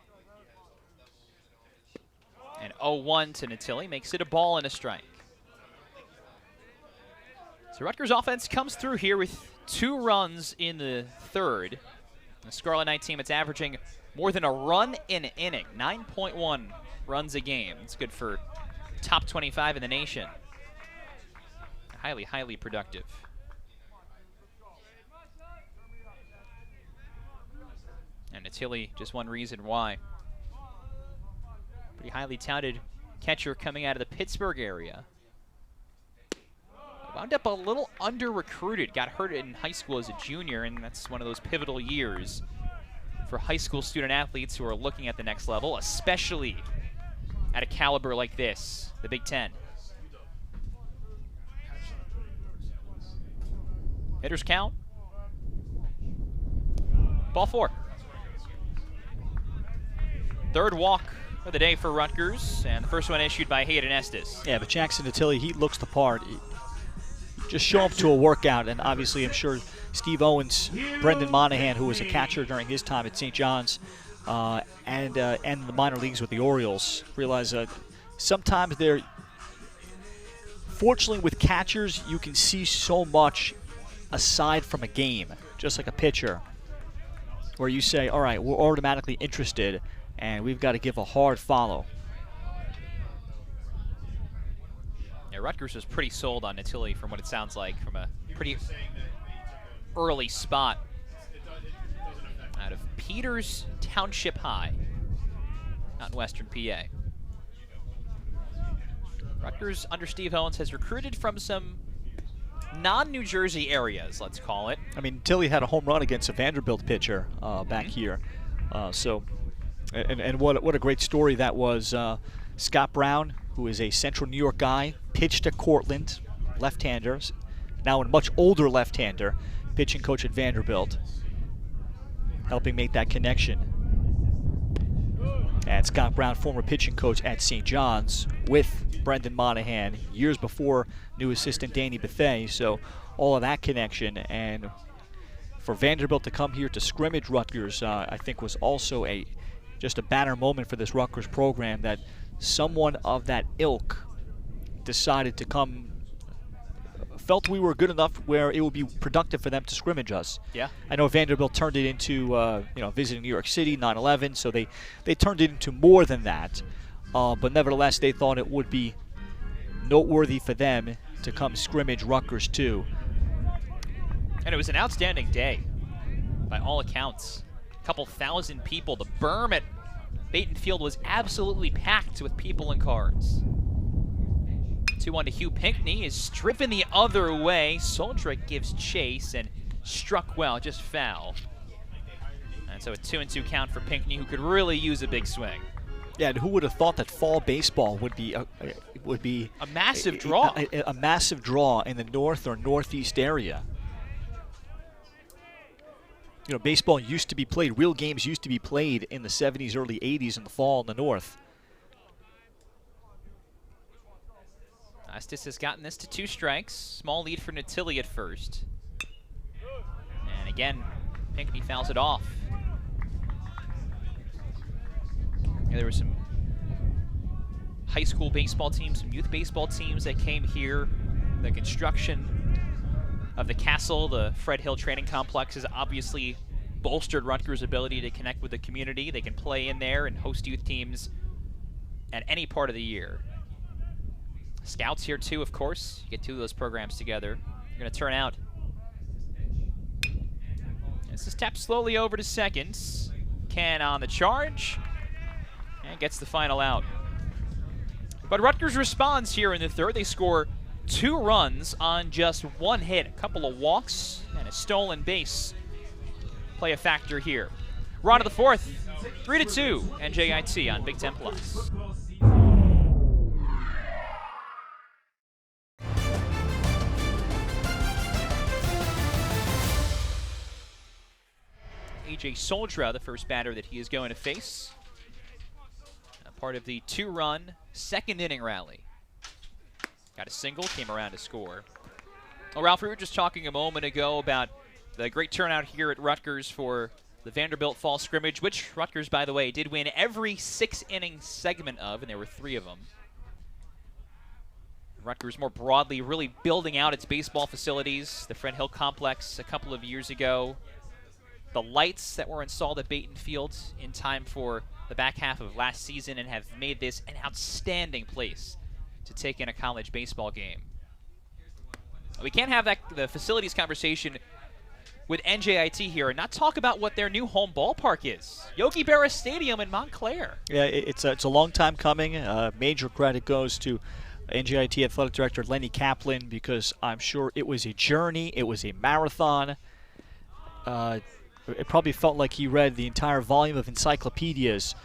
And 0-1 to Nutilli makes it a ball and a strike. So Rutgers offense comes through here with 2 runs in the third. The Scarlet Knights team, it's averaging more than a run in an inning, 9.1 runs a game. It's good for top 25 in the nation. Highly, highly productive. And Nutilli, just one reason why. Pretty highly touted catcher coming out of the Pittsburgh area. Wound up a little under-recruited, got hurt in high school as a junior, and that's one of those pivotal years for high school student athletes who are looking at the next level, especially at a caliber like this, the Big Ten. Hitters count. Ball 4. Third walk of the day for Rutgers, and the first one issued by Hayden Estes. Yeah, but Jackson Nutilli, he looks the part. Just show up to a workout, and obviously I'm sure Steve Owens, Brendan Monahan, who was a catcher during his time at St. John's, and the minor leagues with the Orioles, realize sometimes they're, fortunately with catchers, you can see so much aside from a game, just like a pitcher, where you say, all right, we're automatically interested, and we've got to give a hard follow. Yeah, Rutgers was pretty sold on Nutilli from what it sounds like, from a pretty early spot out of Peters Township High, out in western PA. Rutgers, under Steve Owens, has recruited from some non-New Jersey areas, let's call it. I mean, Tilly had a home run against a Vanderbilt pitcher back here. And what a great story that was. Scott Brown, who is a Central New York guy, pitched at Cortland, left-hander, now a much older left-hander, pitching coach at Vanderbilt, helping make that connection. And Scott Brown, former pitching coach at St. John's with Brendan Monahan years before new assistant Danny Bethea. So all of that connection, and for Vanderbilt to come here to scrimmage Rutgers, I think was also just a banner moment for this Rutgers program, that someone of that ilk decided to come, felt we were good enough where it would be productive for them to scrimmage us. Yeah. I know Vanderbilt turned it into, visiting New York City, 9/11, so they turned it into more than that. But nevertheless, they thought it would be noteworthy for them to come scrimmage Rutgers too. And it was an outstanding day, by all accounts. A couple thousand people. The berm at Baton Field was absolutely packed with people and cars. 2-1 to Hugh Pinckney is driven the other way. Soldrick gives chase and struck well, just foul. And so a 2-2 count for Pinckney, who could really use a big swing. Yeah, and who would have thought that fall baseball would be a massive draw? A massive draw in the north or northeast area. Baseball used to be played, real games used to be played in the 70s, early 80s in the fall in the north. Estes has gotten this to 2 strikes. Small lead for Natilli at first. And again, Pinckney fouls it off. Yeah, there were some high school baseball teams, some youth baseball teams that came here. The construction of the Castle, the Fred Hill Training Complex, has obviously bolstered Rutgers' ability to connect with the community. They can play in there and host youth teams at any part of the year. Scouts here too, of course. You get 2 of those programs together. You're going to turn out. This is tapped slowly over to seconds. Can on the charge. And gets the final out. But Rutgers responds here in the third. They score 2 runs on just 1 hit. A couple of walks and a stolen base play a factor here. We're on to the fourth. 3-2 NJIT on Big Ten Plus. AJ Soldra, the first batter that he is going to face. A part of the 2-run second inning rally. Got a single, came around to score. Well, Ralph, we were just talking a moment ago about the great turnout here at Rutgers for the Vanderbilt fall scrimmage, which Rutgers, by the way, did win every 6-inning segment of, and there were 3 of them. Rutgers more broadly really building out its baseball facilities. The Fred Hill Complex a couple of years ago. The lights that were installed at Baton Field in time for the back half of last season, and have made this an outstanding place to take in a college baseball game. We can't have the facilities conversation with NJIT here and not talk about what their new home ballpark is. Yogi Berra Stadium in Montclair. Yeah, it's a long time coming. Major credit goes to NJIT Athletic Director Lenny Kaplan, because I'm sure it was a journey, it was a marathon. It probably felt like he read the entire volume of encyclopedias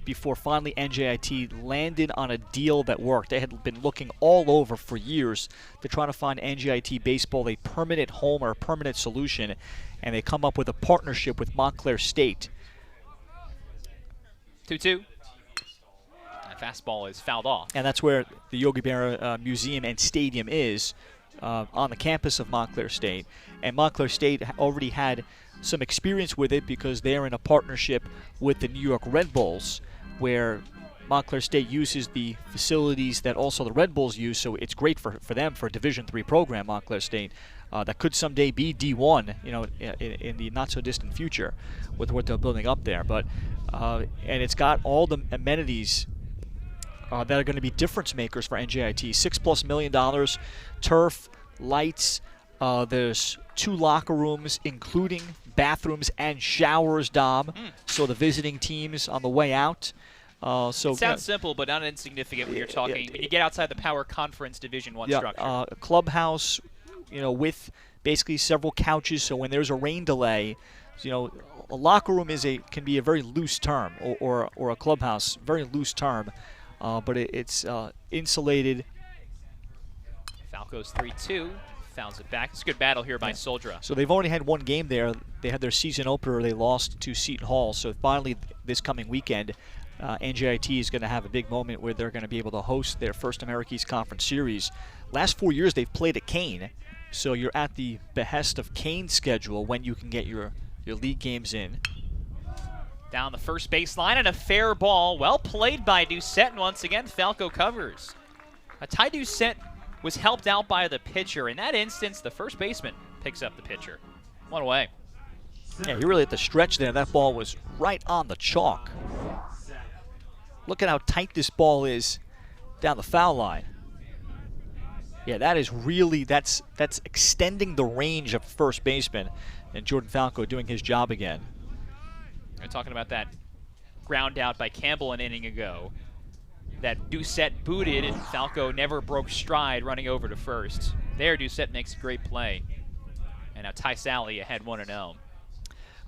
before finally NJIT landed on a deal that worked. They had been looking all over for years to try to find NJIT baseball a permanent home or a permanent solution, and they come up with a partnership with Montclair State. 2-2. That fastball is fouled off. And that's where the Yogi Berra Museum and Stadium is, on the campus of Montclair State. And Montclair State already had some experience with it because they're in a partnership with the New York Red Bulls, where Montclair State uses the facilities that also the Red Bulls use, so it's great for them, for a Division III program, Montclair State, that could someday be D1, in the not-so-distant future with what they're building up there. But and it's got all the amenities that are going to be difference makers for NJIT. $6+ million, turf, lights. There's 2 locker rooms, including bathrooms and showers, Dom. So the visiting teams on the way out So it sounds simple, but not insignificant when you're talking. When you get outside the Power Conference Division I structure. A clubhouse, with basically several couches. So when there's a rain delay, a locker room can be a very loose term, or a clubhouse, very loose term, but it's insulated. Falco's 3-2. Fouls it back. It's a good battle here by Soldra. So they've only had one game there. They had their season opener. They lost to Seton Hall. So finally, this coming weekend, NJIT is going to have a big moment where they're going to be able to host their first America East Conference series. Last 4 years, they've played at Kane. So you're at the behest of Kane's schedule when you can get your league games in. Down the first baseline and a fair ball. Well played by Doucette. And once again, Falco covers. Ty Doucette was helped out by the pitcher. In that instance, the first baseman picks up the pitcher. One away. Yeah, he really hit the stretch there. That ball was right on the chalk. Look at how tight this ball is down the foul line. Yeah, that is really, that's extending the range of first baseman. And Jordan Falco doing his job again. We're talking about that ground out by Campbell an inning ago. That Doucette booted, and Falco never broke stride running over to first. There, Doucette makes a great play. And now Ty Sally ahead 1-0.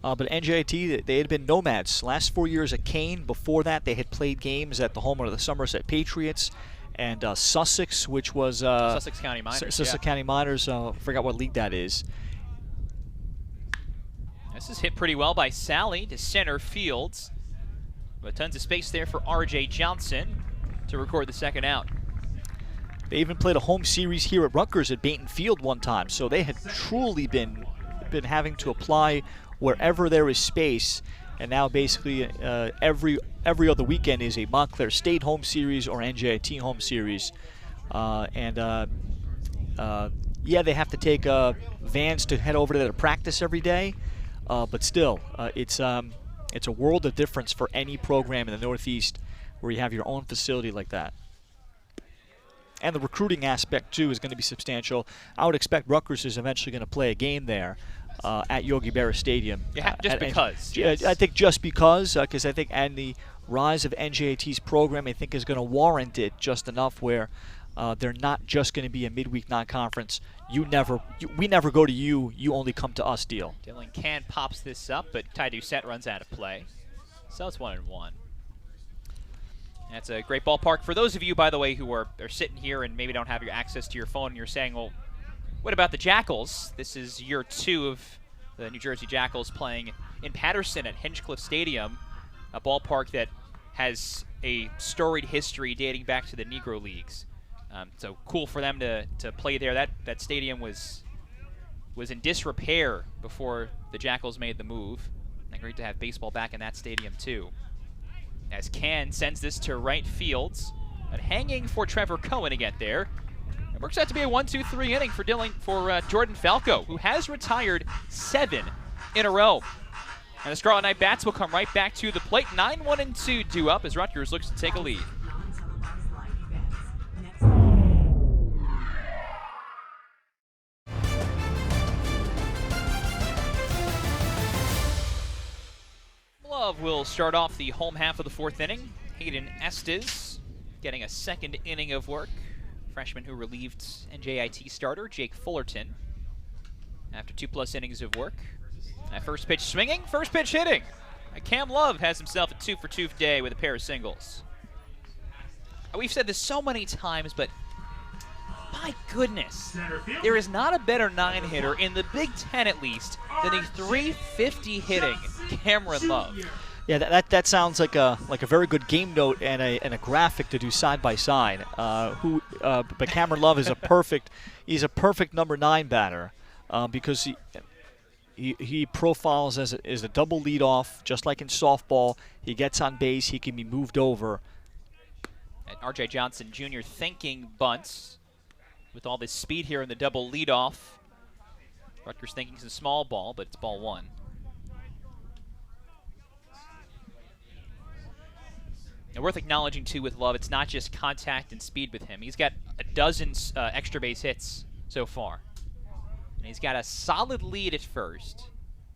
But NJIT, they had been nomads. Last 4 years at Kane. Before that, they had played games at the home of the Somerset Patriots and Sussex, which was Sussex County Miners. Sussex County Miners. I forgot what league that is. This is hit pretty well by Sally to center fields. But tons of space there for R.J. Johnson to record the second out. They even played a home series here at Rutgers at Bainton Field one time, so they had truly been having to apply wherever there is space. And now basically every other weekend is a Montclair State home series or NJIT home series. Yeah, they have to take vans to head over there to practice every day. But still, it's a world of difference for any program in the Northeast where you have your own facility like that. And the recruiting aspect, too, is going to be substantial. I would expect Rutgers is eventually going to play a game there at Yogi Berra Stadium. Yeah, just because. Yes. I think just because I think, and the rise of NJIT's program, I think, is going to warrant it just enough where they're not just going to be a midweek non-conference. We never go to you. You only come to us deal. Dylan Can pops this up, but Ty Doucette runs out of play. So it's 1-1. That's a great ballpark. For those of you, by the way, who are sitting here and maybe don't have your access to your phone, and you're saying, well, what about the Jackals? This is year 2 of the New Jersey Jackals playing in Patterson at Hinchcliffe Stadium, a ballpark that has a storied history dating back to the Negro Leagues. So cool for them to play there. That stadium was in disrepair before the Jackals made the move. And great to have baseball back in that stadium too. As Can sends this to right fields, but hanging for Trevor Cohen to get there. It works out to be a 1-2-3 inning for Jordan Falco, who has retired 7 in a row. And the Scarlet Knight bats will come right back to the plate. 9-1-2 due up as Rutgers looks to take a lead. Love will start off the home half of the 4th inning. Hayden Estes getting a second inning of work. Freshman who relieved NJIT starter Jake Fullerton after 2+ innings of work. That first pitch swinging, first pitch hitting. Cam Love has himself a 2-for-2 day with a pair of singles. We've said this so many times, but my goodness, there is not a better 9-hitter in the Big Ten at least than the .350 hitting Cameron Love. Yeah, that sounds like a very good game note and a graphic to do side by side. But Cameron Love is he's a perfect number 9 batter because he profiles as a double leadoff, just like in softball. He gets on base, he can be moved over. And R.J. Johnson Jr. thinking bunts with all this speed here in the double leadoff. Rutgers thinking it's a small ball, but it's ball 1. And worth acknowledging, too, with Love, it's not just contact and speed with him. He's got a dozen extra base hits so far. And he's got a solid lead at first.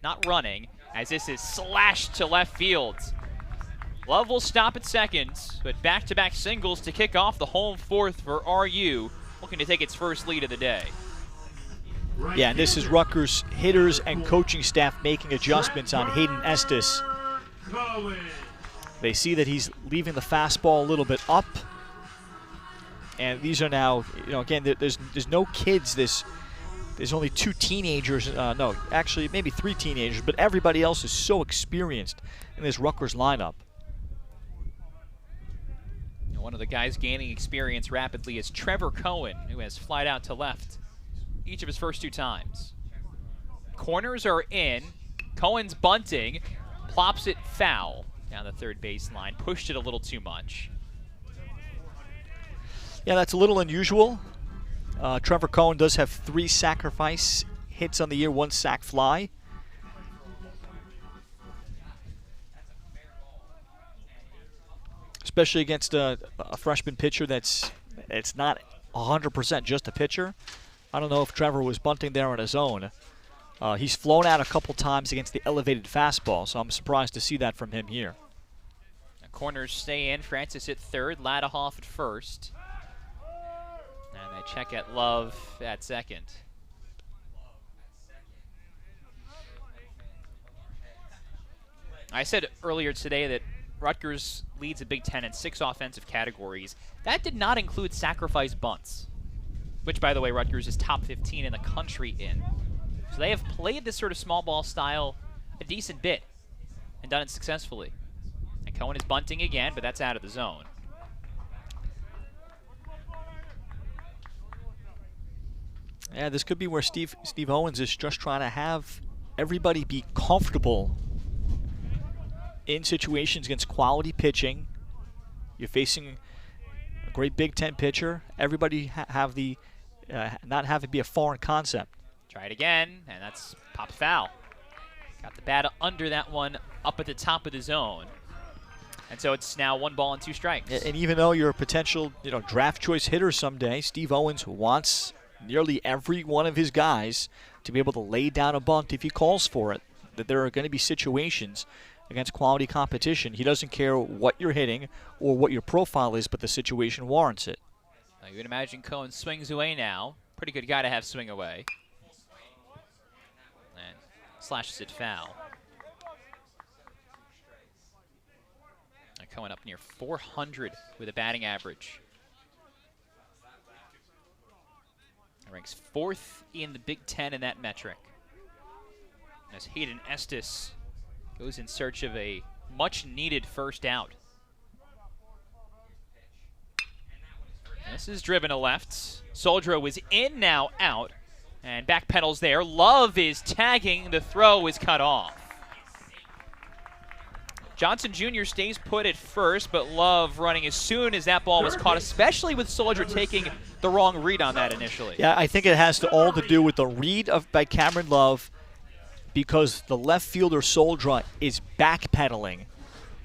Not running, as this is slashed to left field. Love will stop at second, but back-to-back singles to kick off the home fourth for RU, looking to take its first lead of the day. Yeah, and this is Rutgers hitters and coaching staff making adjustments on Hayden Estes. They see that he's leaving the fastball a little bit up. And these are now, again, there's no kids. There's only 2 teenagers. No, actually maybe 3 teenagers, but everybody else is so experienced in this Rutgers lineup. One of the guys gaining experience rapidly is Trevor Cohen, who has flied out to left each of his first 2 times. Corners are in. Cohen's bunting, plops it foul down the third baseline, pushed it a little too much. Yeah, that's a little unusual. Trevor Cohen does have 3 sacrifice hits on the year, 1 sac fly. Especially against a freshman pitcher it's not 100% just a pitcher. I don't know if Trevor was bunting there on his own. He's flown out a couple times against the elevated fastball, so I'm surprised to see that from him here. The corners stay in. Francis at third, Ladahoff at first. And they check at Love at second. I said earlier today that Rutgers leads the Big Ten in 6 offensive categories. That did not include sacrifice bunts, which, by the way, Rutgers is top 15 in the country in. So they have played this sort of small ball style a decent bit and done it successfully. And Cohen is bunting again, but that's out of the zone. Yeah, this could be where Steve Owens is just trying to have everybody be comfortable in situations against quality pitching. You're facing a great Big Ten pitcher. Everybody have the not have it be a foreign concept. Try it again, and that's pop foul. Got the bat under that one up at the top of the zone. And so it's now 1 ball and 2 strikes. And even though you're a potential draft choice hitter someday, Steve Owens wants nearly every one of his guys to be able to lay down a bunt if he calls for it. That there are going to be situations against quality competition. He doesn't care what you're hitting or what your profile is, but the situation warrants it. Now you would imagine Cohen swings away now. Pretty good guy to have swing away. And slashes it foul. And Cohen up near 400 with a batting average. He ranks 4th in the Big Ten in that metric. As Hayden Estes goes in search of a much-needed first out. This is driven to left. Soldro was in, now out. And back pedals there. Love is tagging. The throw is cut off. Johnson Jr. stays put at first, but Love running as soon as that ball was caught, especially with Soldro taking the wrong read on that initially. Yeah, I think it has all to do with the read by Cameron Love, because the left fielder Soldra is backpedaling.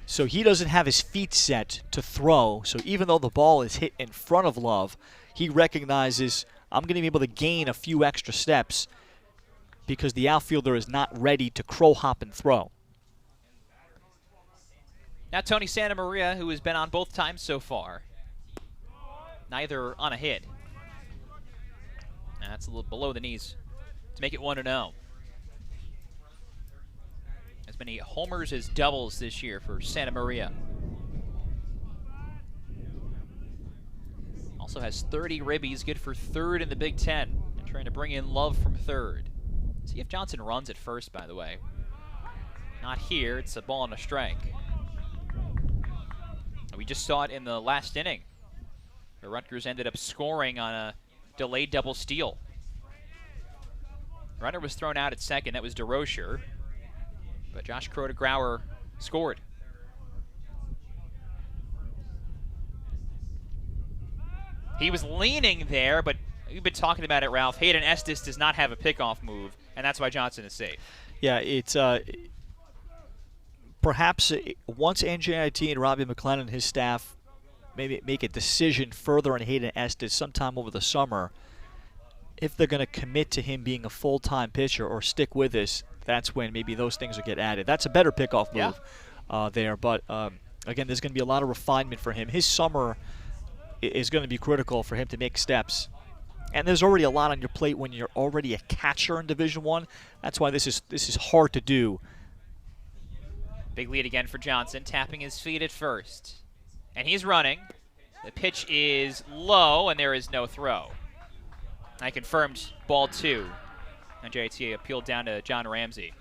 So he doesn't have his feet set to throw. So even though the ball is hit in front of Love, he recognizes, I'm going to be able to gain a few extra steps because the outfielder is not ready to crow hop and throw. Now Tony Santa Maria, who has been on both times so far. Neither on a hit. That's a little below the knees to make it 1-0. As many homers as doubles this year for Santa Maria. Also has 30 ribbies, good for 3rd in the Big Ten. And trying to bring in Love from 3rd. See if Johnson runs at first, by the way. Not here, it's a ball and a strike. We just saw it in the last inning, where Rutgers ended up scoring on a delayed double steal. Runner was thrown out at second, that was DeRocher. But Josh Kroder-Grauer scored. He was leaning there, but we've been talking about it, Ralph. Hayden Estes does not have a pickoff move, and that's why Johnson is safe. Yeah, it's perhaps once NJIT and Robbie McLennan and his staff maybe make a decision further on Hayden Estes sometime over the summer, if they're going to commit to him being a full-time pitcher or stick with this, that's when maybe those things will get added. That's a better pickoff move there. But Again, there's going to be a lot of refinement for him. His summer is going to be critical for him to make steps. And there's already a lot on your plate when you're already a catcher in Division I. That's why this is hard to do. Big lead again for Johnson, tapping his feet at first. And he's running. The pitch is low, and there is no throw. I confirmed ball 2. NJIT appealed down to John Ramsey.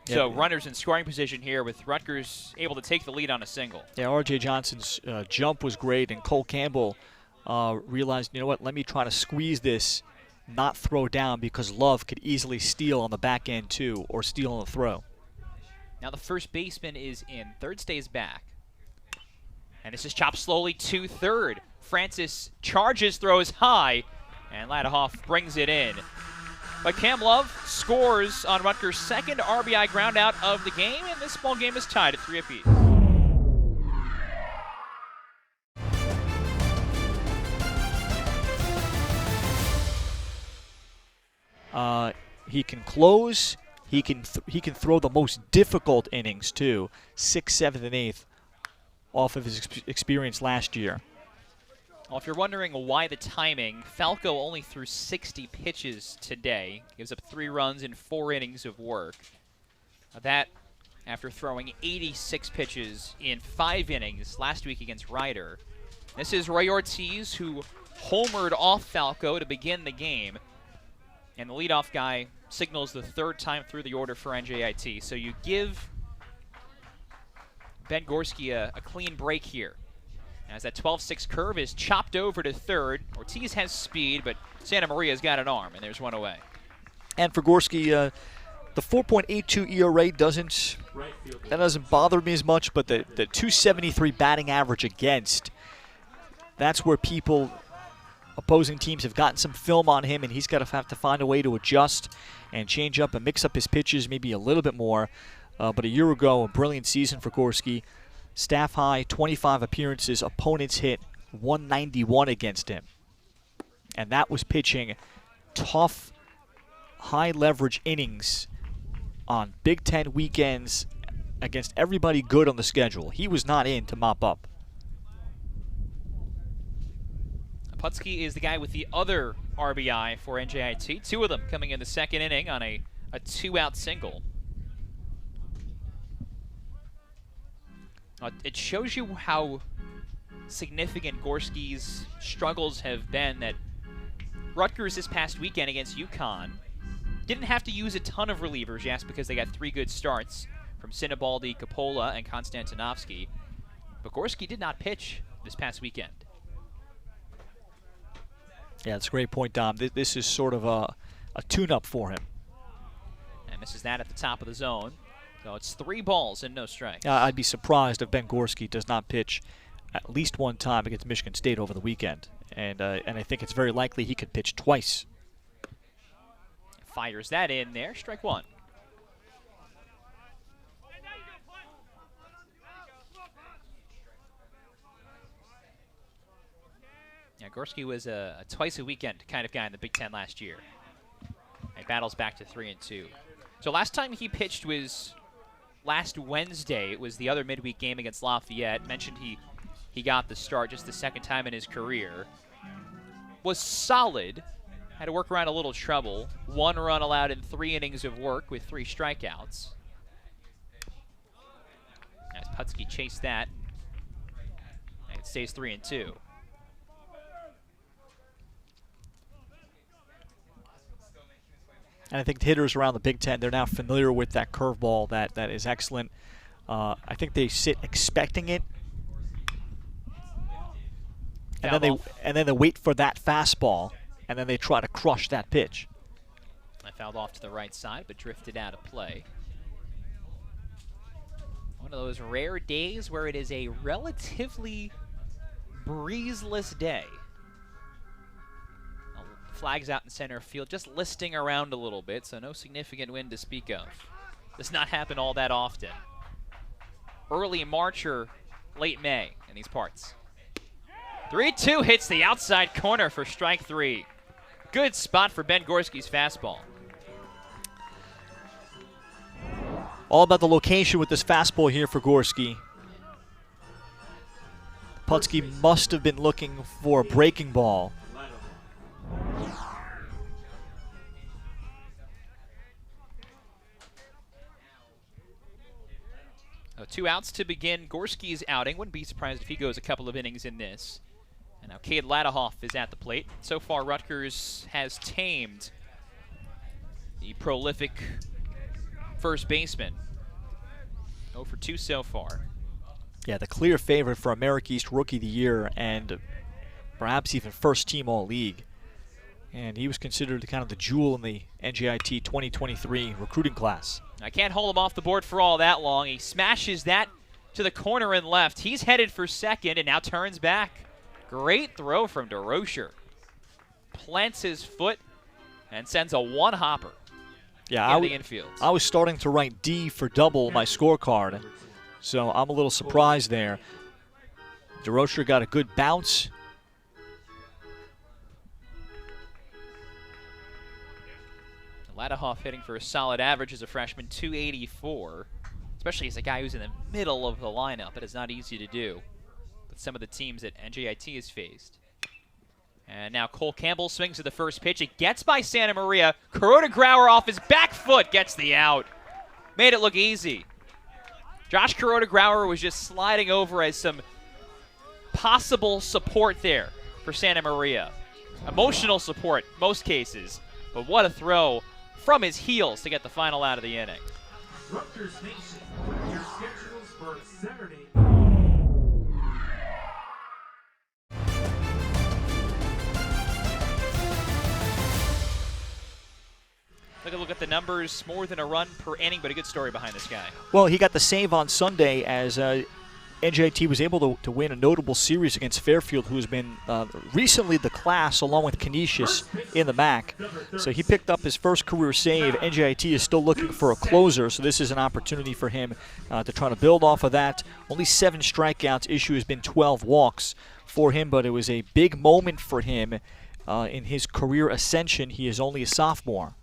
So runners in scoring position here with Rutgers able to take the lead on a single. Yeah, R.J. Johnson's jump was great, and Cole Campbell realized, you know what, let me try to squeeze this, not throw down, because Love could easily steal on the back end too, or steal on the throw. Now the first baseman is in. Third stays back. And this is chopped slowly to third. Francis charges, throws high, and Ladahoff brings it in. But Cam Love scores on Rutgers' second RBI ground out of the game, and this ball game is tied at 3 apiece. He can close. He can throw the most difficult innings too, 6th, 7th, and 8th, off of his experience last year. Well, if you're wondering why the timing, Falco only threw 60 pitches today. Gives up 3 runs in 4 innings of work. That after throwing 86 pitches in 5 innings last week against Ryder. This is Roy Ortiz, who homered off Falco to begin the game. And the leadoff guy signals the 3rd time through the order for NJIT. So you give Ben Gorski a clean break here. As that 12-6 curve is chopped over to 3rd. Ortiz has speed, but Santa Maria's got an arm, and there's one away. And for Gorski, the 4.82 ERA doesn't bother me as much, but the 273 batting average against, that's where opposing teams have gotten some film on him, and he's got to have to find a way to adjust and change up and mix up his pitches maybe a little bit more. But a year ago, a brilliant season for Gorski. Staff high, 25 appearances, opponents hit 191 against him. And that was pitching tough, high-leverage innings on Big Ten weekends against everybody good on the schedule. He was not in to mop up. Putski is the guy with the other RBI for NJIT. 2 of them coming in the 2nd inning on a 2-out single. It shows you how significant Gorski's struggles have been that Rutgers this past weekend against UConn didn't have to use a ton of relievers, yes, because they got 3 good starts from Sinibaldi, Coppola, and Konstantinovsky. But Gorski did not pitch this past weekend. Yeah, that's a great point, Dom. This is sort of a tune-up for him. And misses that at the top of the zone. So it's 3 balls and no strikes. I'd be surprised if Ben Gorski does not pitch at least one time against Michigan State over the weekend. And I think it's very likely he could pitch twice. Fires that in there. Strike 1. Yeah, Gorski was a twice-a-weekend kind of guy in the Big Ten last year. He battles back to 3-2. So last time he pitched was last Wednesday. It was the other midweek game against Lafayette. Mentioned he got the start just the 2nd time in his career. Was solid. Had to work around a little trouble. 1 run allowed in 3 innings of work with 3 strikeouts. As Putski chased that. And it stays 3-2. And I think the hitters around the Big Ten, they're now familiar with that curveball that is excellent. I think they sit expecting it. And then they wait for that fastball, and then they try to crush that pitch. I fouled off to the right side, but drifted out of play. One of those rare days where it is a relatively breezeless day. Flags out in center field, just listing around a little bit, so no significant wind to speak of. Does not happen all that often. Early March or late May in these parts. 3-2 hits the outside corner for strike 3. Good spot for Ben Gorski's fastball. All about the location with this fastball here for Gorski. Putski must have been looking for a breaking ball. Two outs to begin Gorski's outing. Wouldn't be surprised if he goes a couple of innings in this. And now Cade Ladahoff is at the plate. So far, Rutgers has tamed the prolific first baseman. 0 for 2 so far. Yeah, the clear favorite for America East Rookie of the Year and perhaps even first team All-League. And he was considered kind of the jewel in the NJIT 2023 recruiting class. I can't hold him off the board for all that long. He smashes that to the corner and left. He's headed for second and now turns back. Great throw from DeRocher. Plants his foot and sends a one-hopper Yeah, in the infield. I was starting to write D for double my scorecard, so I'm a little surprised there. DeRocher got a good bounce. Ladahoff hitting for a solid average as a freshman, 284. Especially as a guy who's in the middle of the lineup. It is not easy to do with some of the teams that NJIT has faced. And now Cole Campbell swings to the first pitch. It gets by Santa Maria. Kuroda Grauer off his back foot gets the out. Made it look easy. Josh Kuroda Grauer was just sliding over as some possible support there for Santa Maria. Emotional support, most cases. But what a throw from his heels to get the final out of the inning. Rutgers Nation, your schedules for Saturday. Look at the numbers, more than a run per inning, but a good story behind this guy. Well, he got the save on Sunday as NJIT was able to win a notable series against Fairfield, who has been recently the class along with Canisius in the MAC. So he picked up his first career save. NJIT is still looking for a closer, so this is an opportunity for him to try to build off of that. Only 7 strikeouts. Issue has been 12 walks for him, but it was a big moment for him in his career ascension. He is only a sophomore.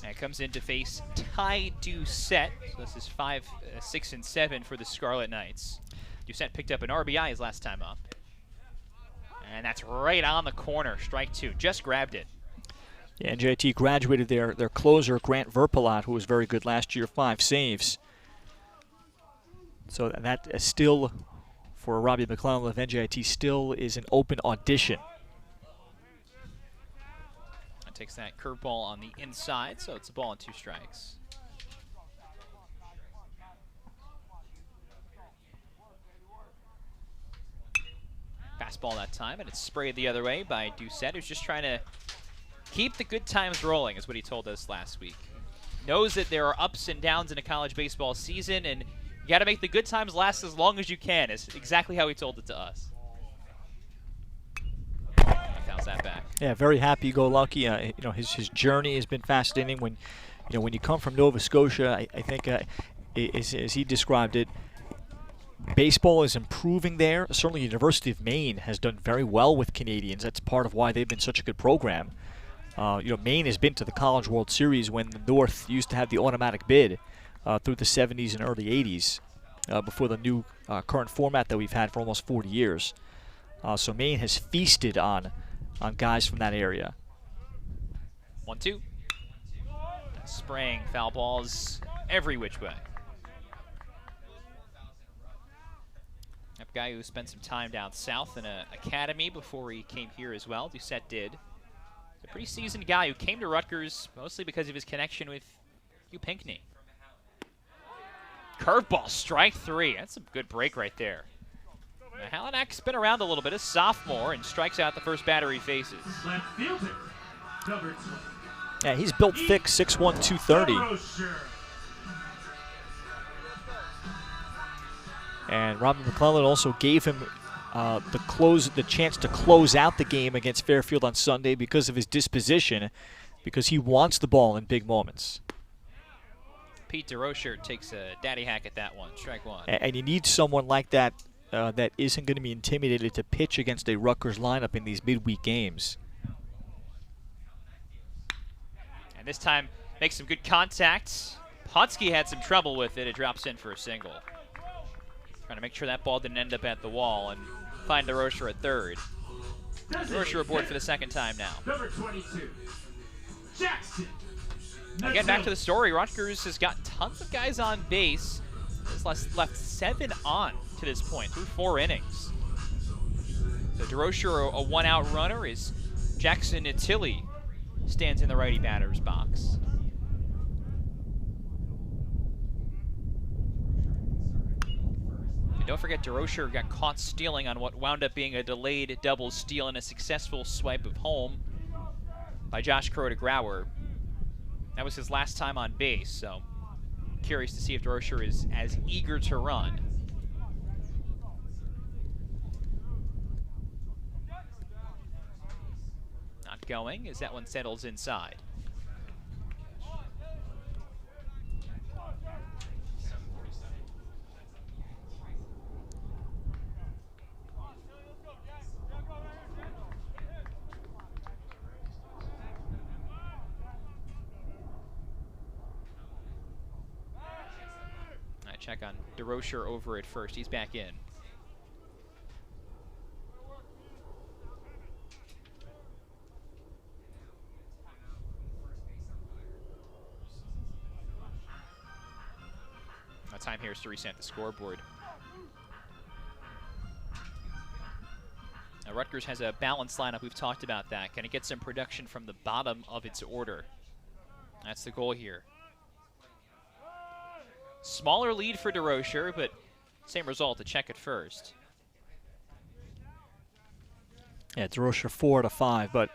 And comes in to face Ty Doucette. So this is 5, 6, and 7 for the Scarlet Knights. Doucette picked up an RBI his last time up. And that's right on the corner. Strike 2. Just grabbed it. Yeah, NJIT graduated their closer, Grant Verpalat, who was very good last year, 5 saves. So that is still, for Robbie McClellan of NJIT, still is an open audition. Takes that curveball on the inside, so it's a ball and 2 strikes. Fastball that time, and it's sprayed the other way by Doucette, who's just trying to keep the good times rolling, is what he told us last week. Knows that there are ups and downs in a college baseball season, and you got to make the good times last as long as you can, is exactly how he told it to us. That back. Yeah, very happy-go-lucky. His journey has been fascinating. When you come from Nova Scotia, I think, as he described it, baseball is improving there. Certainly, University of Maine has done very well with Canadians. That's part of why they've been such a good program. Maine has been to the College World Series when the North used to have the automatic bid through the 70s and early 80s, before the new current format that we've had for almost 40 years. So Maine has feasted on guys from that area. 1-2. Spraying foul balls every which way. A guy who spent some time down south in an academy before he came here as well. Doucette did. A pretty seasoned guy who came to Rutgers mostly because of his connection with Hugh Pinckney. Curveball, strike 3. That's a good break right there. Halinak's been around a little bit, a sophomore, and strikes out the first batter he faces. Left fielder, number 20. Yeah, he's built thick, 6'1", 230. And Robbie McClellan also gave him the chance to close out the game against Fairfield on Sunday because of his disposition, because he wants the ball in big moments. Pete DeRocher takes a daddy hack at that one, strike 1. And you need someone like that that isn't going to be intimidated to pitch against a Rutgers lineup in these midweek games. And this time makes some good contact. Putski had some trouble with it. It drops in for a single. Trying to make sure that ball didn't end up at the wall and find DeRocher at third. DeRocher aboard for the second time now. Number 22, Jackson. Again, back to the story. Rutgers has got tons of guys on base. It's left 7 on to this point through 4 innings. So DeRocher, a 1-out runner, is Jackson Tilly stands in the righty batter's box. And don't forget, DeRocher got caught stealing on what wound up being a delayed double steal and a successful swipe of home by Josh Crow to Grauer. That was his last time on base, so curious to see if DeRocher is as eager to run. Not going as that one settles inside. Check on DeRocher over at first. He's back in. Now time here is to reset the scoreboard. Now Rutgers has a balanced lineup. We've talked about that. Can it get some production from the bottom of its order? That's the goal here. Smaller lead for DeRocher, but same result to check at first. Yeah, DeRocher 4 out of 5, but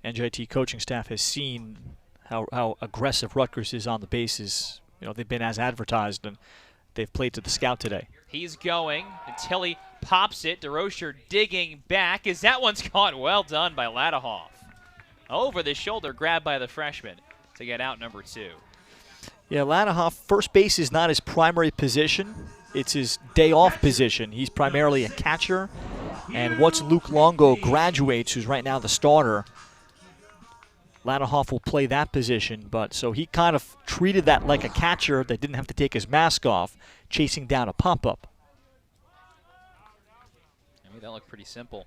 NJIT coaching staff has seen how aggressive Rutgers is on the bases. You know, they've been as advertised, and they've played to the scout today. He's going until he pops it. DeRocher digging back as that one's caught. Well done by Ladahoff. Over the shoulder grab by the freshman to get out number 2. Yeah, Ladahoff, first base is not his primary position. It's his day-off position. He's primarily a catcher. And once Luke Longo graduates, who's right now the starter, Ladahoff will play that position. But so he kind of treated that like a catcher that didn't have to take his mask off, chasing down a pop-up. I mean, that looked pretty simple.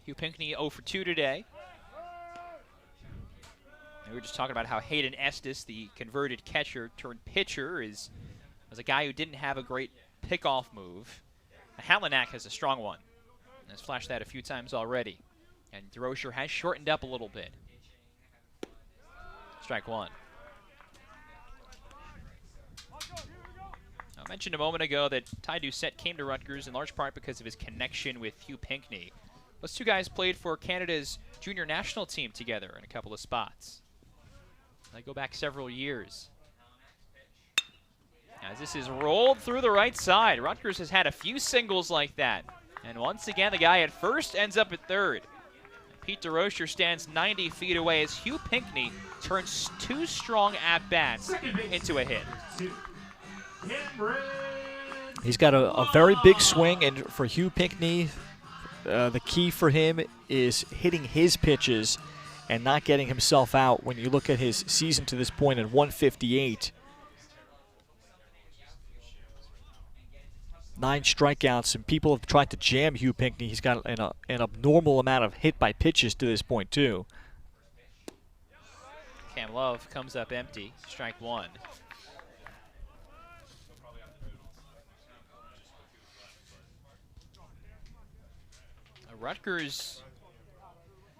Hugh Pinckney 0 for 2 today. We were just talking about how Hayden Estes, the converted catcher turned pitcher, was a guy who didn't have a great pickoff move. Halinak has a strong one. And has flashed that a few times already. And DeRocher has shortened up a little bit. Strike 1. I mentioned a moment ago that Ty Doucette came to Rutgers in large part because of his connection with Hugh Pinckney. Those two guys played for Canada's junior national team together in a couple of spots. They go back several years. As this is rolled through the right side, Rutgers has had a few singles like that. And once again, the guy at first ends up at third. Pete DeRocher stands 90 feet away as Hugh Pinckney turns 2 strong at-bats into a hit. He's got a very big swing, and for Hugh Pinckney, the key for him is hitting his pitches and not getting himself out. When you look at his season to this point at 158, 9 strikeouts, and people have tried to jam Hugh Pinckney. He's got an abnormal amount of hit by pitches to this point, too. Cam Love comes up empty, strike 1. Rutgers,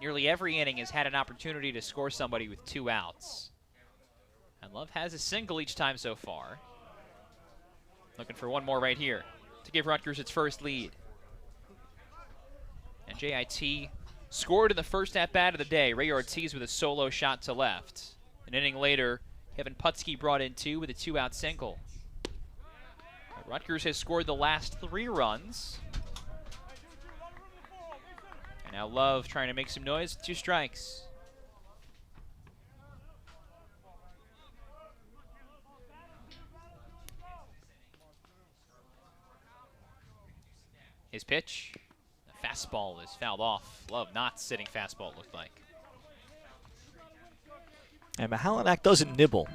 nearly every inning, has had an opportunity to score somebody with 2 outs. And Love has a single each time so far. Looking for one more right here to give Rutgers its first lead. NJIT scored in the first at-bat of the day. Ray Ortiz with a solo shot to left. An inning later, Kevin Putski brought in 2 with a 2-out single. But Rutgers has scored the last 3 runs. And now Love trying to make some noise with 2 strikes. His pitch, the fastball is fouled off. Love not sitting fastball, it looked like. And Mahalanak doesn't nibble.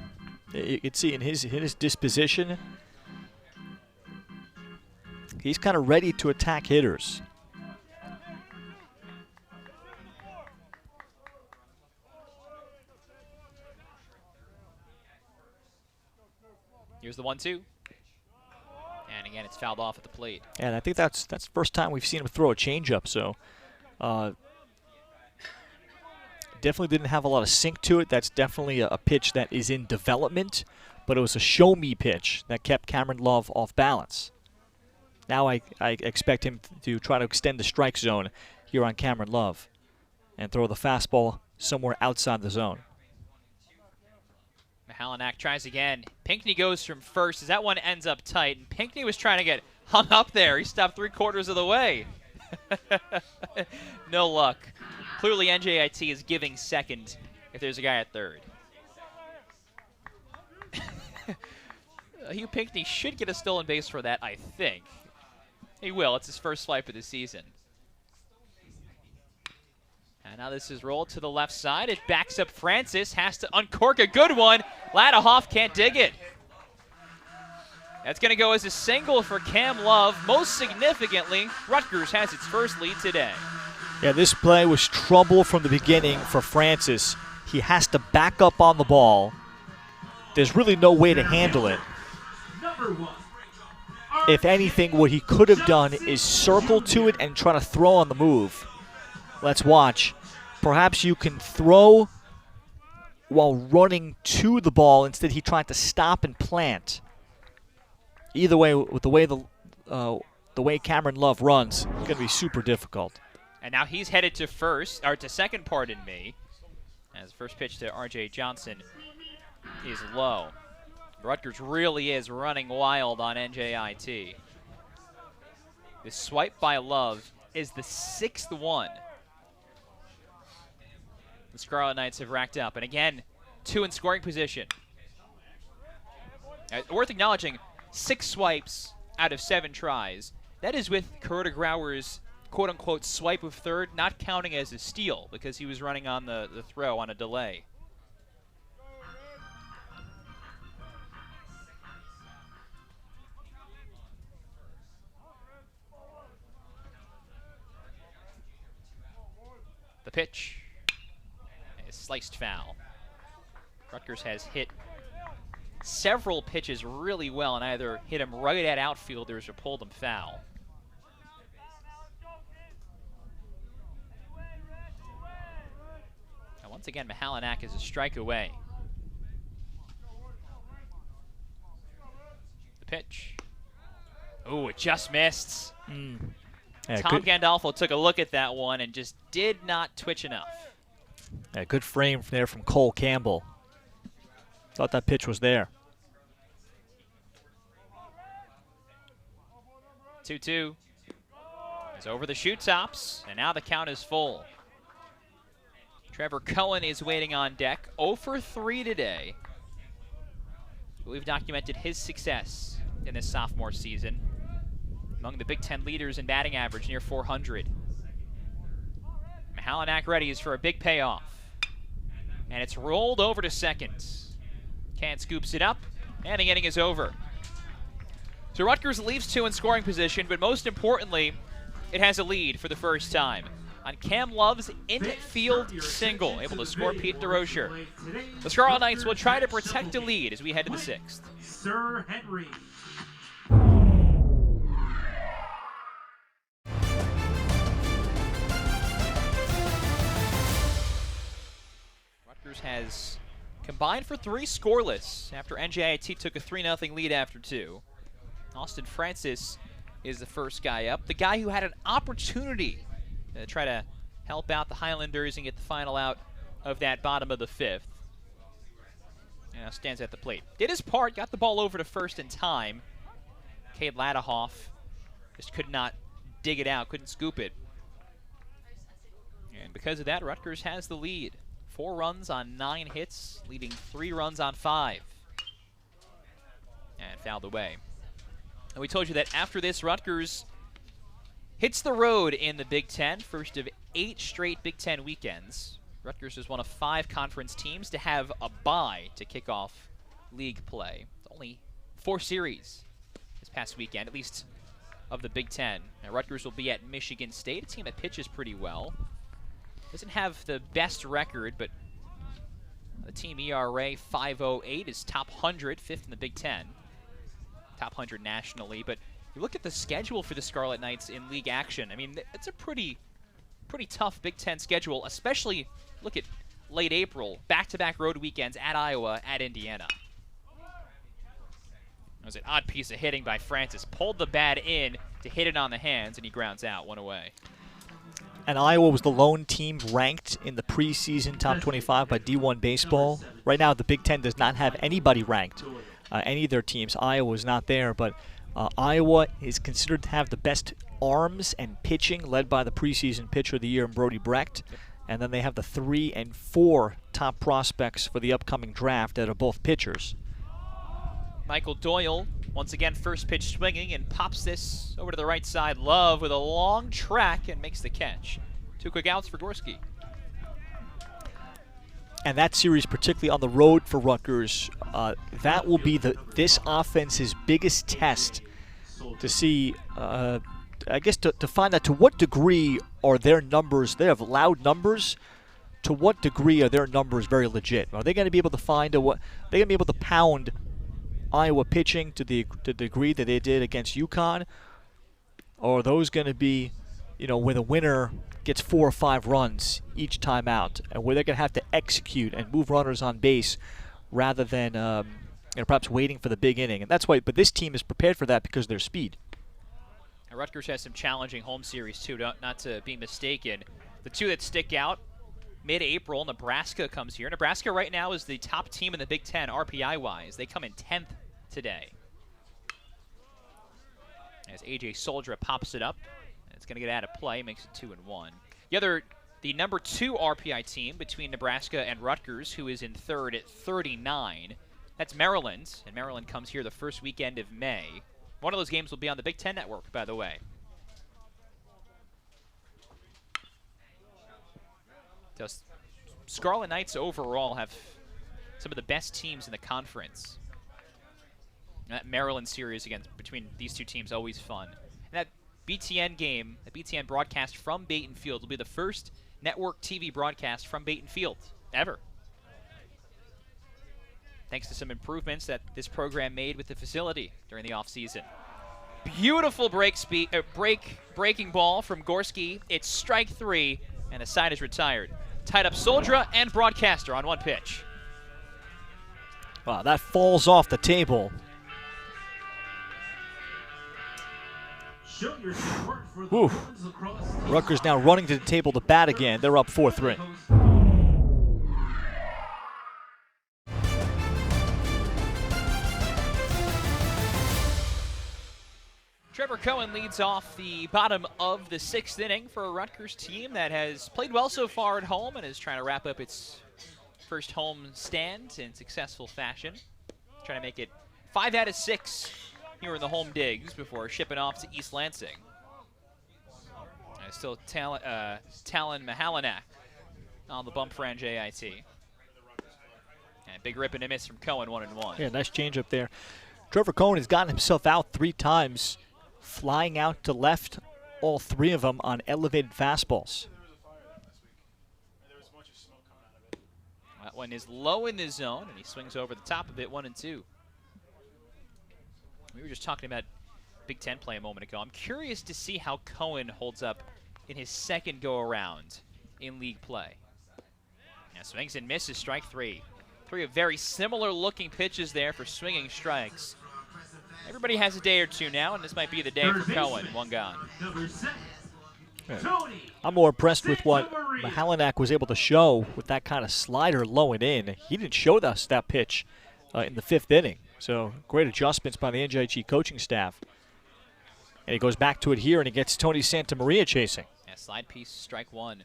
You can see in his disposition, He's kind of ready to attack hitters. Here's the 1-2. And again, it's fouled off at the plate. And I think that's the first time we've seen him throw a changeup, so definitely didn't have a lot of sink to it. That's definitely a pitch that is in development, but it was a show-me pitch that kept Cameron Love off balance. Now I expect him to try to extend the strike zone here on Cameron Love and throw the fastball somewhere outside the zone. Mahalanak tries again. Pinckney goes from first as that one ends up tight. And Pinckney was trying to get hung up there. He stopped 3/4 of the way. No luck. Clearly NJIT is giving second if there's a guy at third. Hugh Pinckney should get a stolen base for that, I think. He will. It's his first swipe of the season. And now this is rolled to the left side. It backs up Francis. Has to uncork a good one. Ladahoff can't dig it. That's going to go as a single for Cam Love. Most significantly, Rutgers has its first lead today. Yeah, this play was trouble from the beginning for Francis. He has to back up on the ball. There's really no way to handle it. If anything, what he could have done is circle to it and try to throw on the move. Let's watch. Perhaps you can throw while running to the ball. Instead, he tried to stop and plant. Either way, with the way Cameron Love runs, it's going to be super difficult. And now he's headed to first, or to second, pardon me. As first pitch to R.J. Johnson is low. Rutgers really is running wild on NJIT. The swipe by Love is the 6th one the Scarlet Knights have racked up. And again, 2 in scoring position. Worth acknowledging, 6 swipes out of 7 tries. That is with Kuroda Grauer's quote-unquote swipe of third not counting as a steal because he was running on the throw on a delay. The pitch is sliced foul. Rutgers has hit several pitches really well and either hit them right at outfielders or pulled them foul. And once again, Mahalanak is a strike away. The pitch. Oh, it just missed. Yeah, Tom Gandolfo took a look at that one and just did not twitch enough. Yeah, good frame there from Cole Campbell. Thought that pitch was there. 2-2. It's over the shoe tops, and now the count is full. Trevor Cohen is waiting on deck. 0 for 3 today. We've documented his success in this sophomore season. Among the Big Ten leaders in batting average, near 400. Mahalanak readies for a big payoff. And it's rolled over to second. Kant scoops it up, and the inning is over. So Rutgers leaves 2 in scoring position, but most importantly, it has a lead for the first time. On Cam Love's infield single, able to score Pete DeRocher. The Scarlet Knights will try to protect a lead as we head to the 6th. Sir Henry. Rutgers has combined for 3 scoreless after NJIT took a 3-0 lead after 2. Austin Francis is the first guy up. The guy who had an opportunity to try to help out the Highlanders and get the final out of that bottom of the 5th. Now stands at the plate. Did his part, got the ball over to first in time. Cade Ladahoff just could not dig it out, couldn't scoop it. And because of that, Rutgers has the lead. 4 runs on 9 hits, leading 3 runs on 5. And fouled away. And we told you that after this, Rutgers hits the road in the Big Ten, first of 8 straight Big Ten weekends. Rutgers is one of 5 conference teams to have a bye to kick off league play. It's only 4 series this past weekend, at least of the Big Ten. Now, Rutgers will be at Michigan State, a team that pitches pretty well. Doesn't have the best record, but the team ERA 5.08 is top 100, fifth in the Big Ten. Top 100 nationally, but you look at the schedule for the Scarlet Knights in league action. I mean, it's a pretty tough Big Ten schedule, especially look at late April, back-to-back road weekends at Iowa, at Indiana. That was an odd piece of hitting by Francis. Pulled the bat in to hit it on the hands, and he grounds out, one away. And Iowa was the lone team ranked in the preseason top 25 by D1 Baseball. Right now, the Big Ten does not have anybody ranked, any of their teams. Iowa is not there, but Iowa is considered to have the best arms and pitching, led by the preseason pitcher of the year, Brody Brecht. And then they have the 3 and 4 top prospects for the upcoming draft that are both pitchers. Michael Doyle, once again, first pitch swinging and pops this over to the right side. Love with a long track and makes the catch. 2 quick outs for Gorski. And that series, particularly on the road for Rutgers, that will be this offense's biggest test to see, I guess, to find out to what degree are their numbers, they have loud numbers, to what degree are their numbers very legit? Are they going to be able to find they're going to be able to pound Iowa pitching to the degree that they did against UConn? Or are those going to be, where the winner gets 4 or 5 runs each time out, and where they're going to have to execute and move runners on base rather than perhaps waiting for the big inning? And that's why. But this team is prepared for that because of their speed. Now, Rutgers has some challenging home series too. Not to be mistaken, the 2 that stick out. Mid-April, Nebraska comes here. Nebraska right now is the top team in the Big Ten RPI-wise. They come in 10th today. As A.J. Soldra pops it up, it's going to get out of play, makes it 2-1. The number 2 RPI team between Nebraska and Rutgers, who is in 3rd at 39, that's Maryland, and Maryland comes here the first weekend of May. One of those games will be on the Big Ten Network, by the way. Just Scarlet Knights overall have some of the best teams in the conference. And that Maryland series between these 2 teams always fun. And that BTN game, the BTN broadcast from Baton Field, will be the first network TV broadcast from Baton Field ever. Thanks to some improvements that this program made with the facility during the offseason. Beautiful breaking ball from Gorski. It's strike 3, and the side is retired. Tied up Soldra and broadcaster on 1 pitch. Wow, that falls off the table. Show your support for the ones across the Rutgers now running to the table to bat again. They're up 4-3. Trevor Cohen leads off the bottom of the 6th inning for a Rutgers team that has played well so far at home and is trying to wrap up its first home stand in successful fashion. Trying to make it 5 out of 6 here in the home digs before shipping off to East Lansing. Still Talon Mahalanak on the bump for NJIT. And big rip and a miss from Cohen, 1-1. Yeah, nice change up there. Trevor Cohen has gotten himself out 3 times, flying out to left, all 3 of them on elevated fastballs. That one is low in the zone, and he swings over the top of it, 1-2. We were just talking about Big Ten play a moment ago. I'm curious to see how Cohen holds up in his second go-around in league play. Yeah, swings and misses, strike 3. 3 very similar-looking pitches there for swinging strikes. Everybody has a day or 2 now, and this might be the day for Cohen. 1 gone. I'm more impressed with what Mahalanak was able to show with that kind of slider low and in. He didn't show us that pitch in the 5th inning. So great adjustments by the NJIT coaching staff. And he goes back to it here, and he gets Tony Santamaria chasing. Yeah, slide piece, strike 1.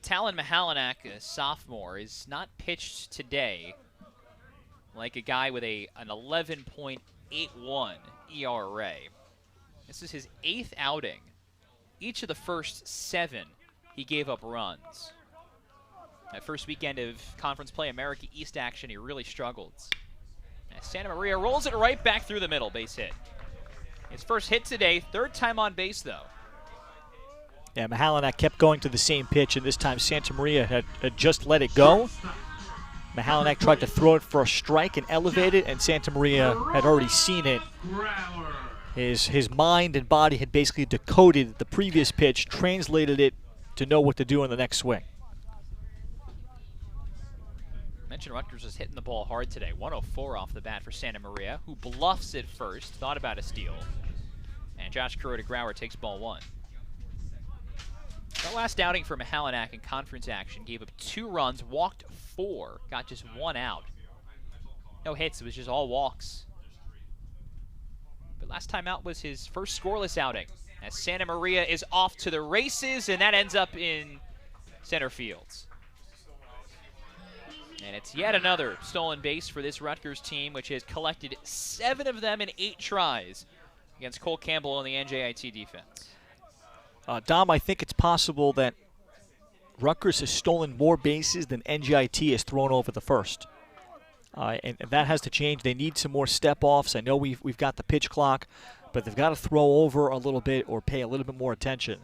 Talon Mahalanak, a sophomore, is not pitched today like a guy with an 11.81 ERA. This is his 8th outing. Each of the first 7, he gave up runs. That first weekend of conference play, America East action, he really struggled. Santa Maria rolls it right back through the middle, base hit. His first hit today, third time on base though. Yeah, Mahalanak kept going to the same pitch, and this time Santa Maria had just let it go. Mahalanak tried to throw it for a strike and elevate it, and Santa Maria had already seen it. His mind and body had basically decoded the previous pitch, translated it to know what to do in the next swing. Mentioned Rutgers is hitting the ball hard today. 104 off the bat for Santa Maria, who bluffs it first, thought about a steal. And Josh Kuroda-Grauer takes ball one. The last outing for Mahalanak in conference action gave up 2 runs, walked 4, got just 1 out. No hits, it was just all walks. But last time out was his first scoreless outing, as Santa Maria is off to the races, and that ends up in center fields. And it's yet another stolen base for this Rutgers team, which has collected 7 of them in 8 tries against Cole Campbell and the NJIT defense. Dom, I think it's possible that Rutgers has stolen more bases than NJIT has thrown over the first. And that has to change. They need some more step-offs. I know we've got the pitch clock, but they've got to throw over a little bit or pay a little bit more attention.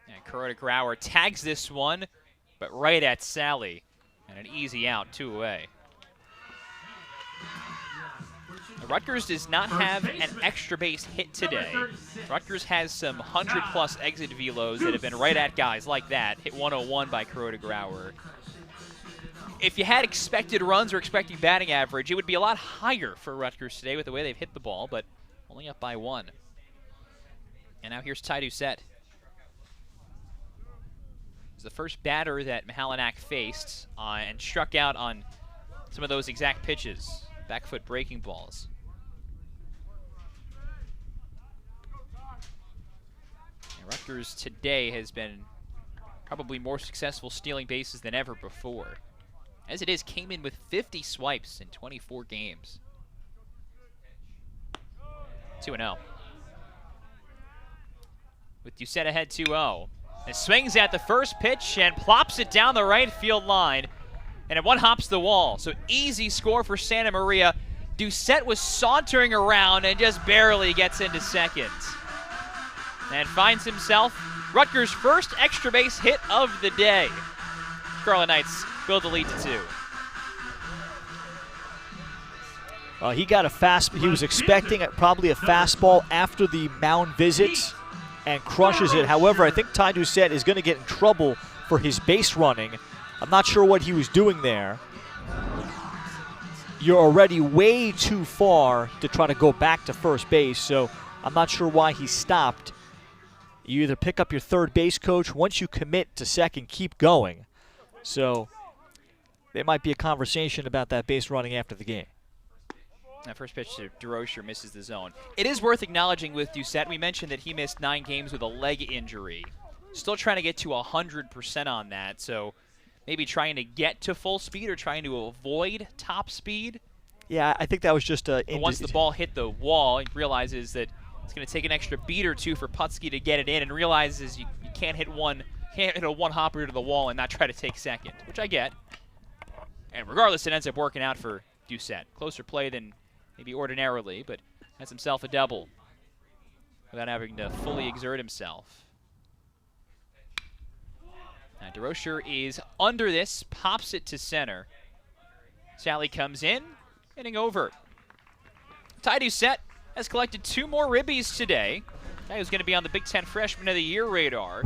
And Kuroda-Grauer tags this one, but right at Sally. And an easy out, 2 away. Rutgers does not have an extra base hit today. Rutgers has some 100-plus exit velos that have been right at guys like that. Hit 101 by Kuroda-Grauer. If you had expected runs or expecting batting average, it would be a lot higher for Rutgers today with the way they've hit the ball, but only up by 1. And now here's Ty Doucette. He's the first batter that Mahalanak faced and struck out on some of those exact pitches. Back foot breaking balls. And Rutgers today has been probably more successful stealing bases than ever before. As it is, came in with 50 swipes in 24 games. 2-0. With Doucette ahead 2-0. And swings at the first pitch and plops it down the right field line. And it one-hops the wall. So easy score for Santa Maria. Doucette was sauntering around and just barely gets into second. And finds himself Rutgers' first extra base hit of the day. Scarlet Knights build the lead to 2. He got a fast. He was expecting probably a fastball after the mound visit and crushes it. However, I think Ty Doucette is going to get in trouble for his base running. I'm not sure what he was doing there. You're already way too far to try to go back to first base, so I'm not sure why he stopped. You either pick up your third base coach. Once you commit to second, keep going. So there might be a conversation about that base running after the game. That first pitch to DeRocher misses the zone. It is worth acknowledging with Doucette, we mentioned that he missed 9 games with a leg injury. Still trying to get to 100% on that, so maybe trying to get to full speed or trying to avoid top speed. Yeah, I think that was just a... Once the ball hit the wall, he realizes that it's going to take an extra beat or 2 for Putski to get it in, and realizes you can't hit a one-hopper to the wall and not try to take second, which I get. And regardless, it ends up working out for Doucette. Closer play than maybe ordinarily, but has himself a double without having to fully exert himself. Now DeRocher is under this, pops it to center. Sally comes in, hitting over. Ty Doucette has collected 2 more ribbies today. Guy who's going to be on the Big Ten Freshman of the Year radar.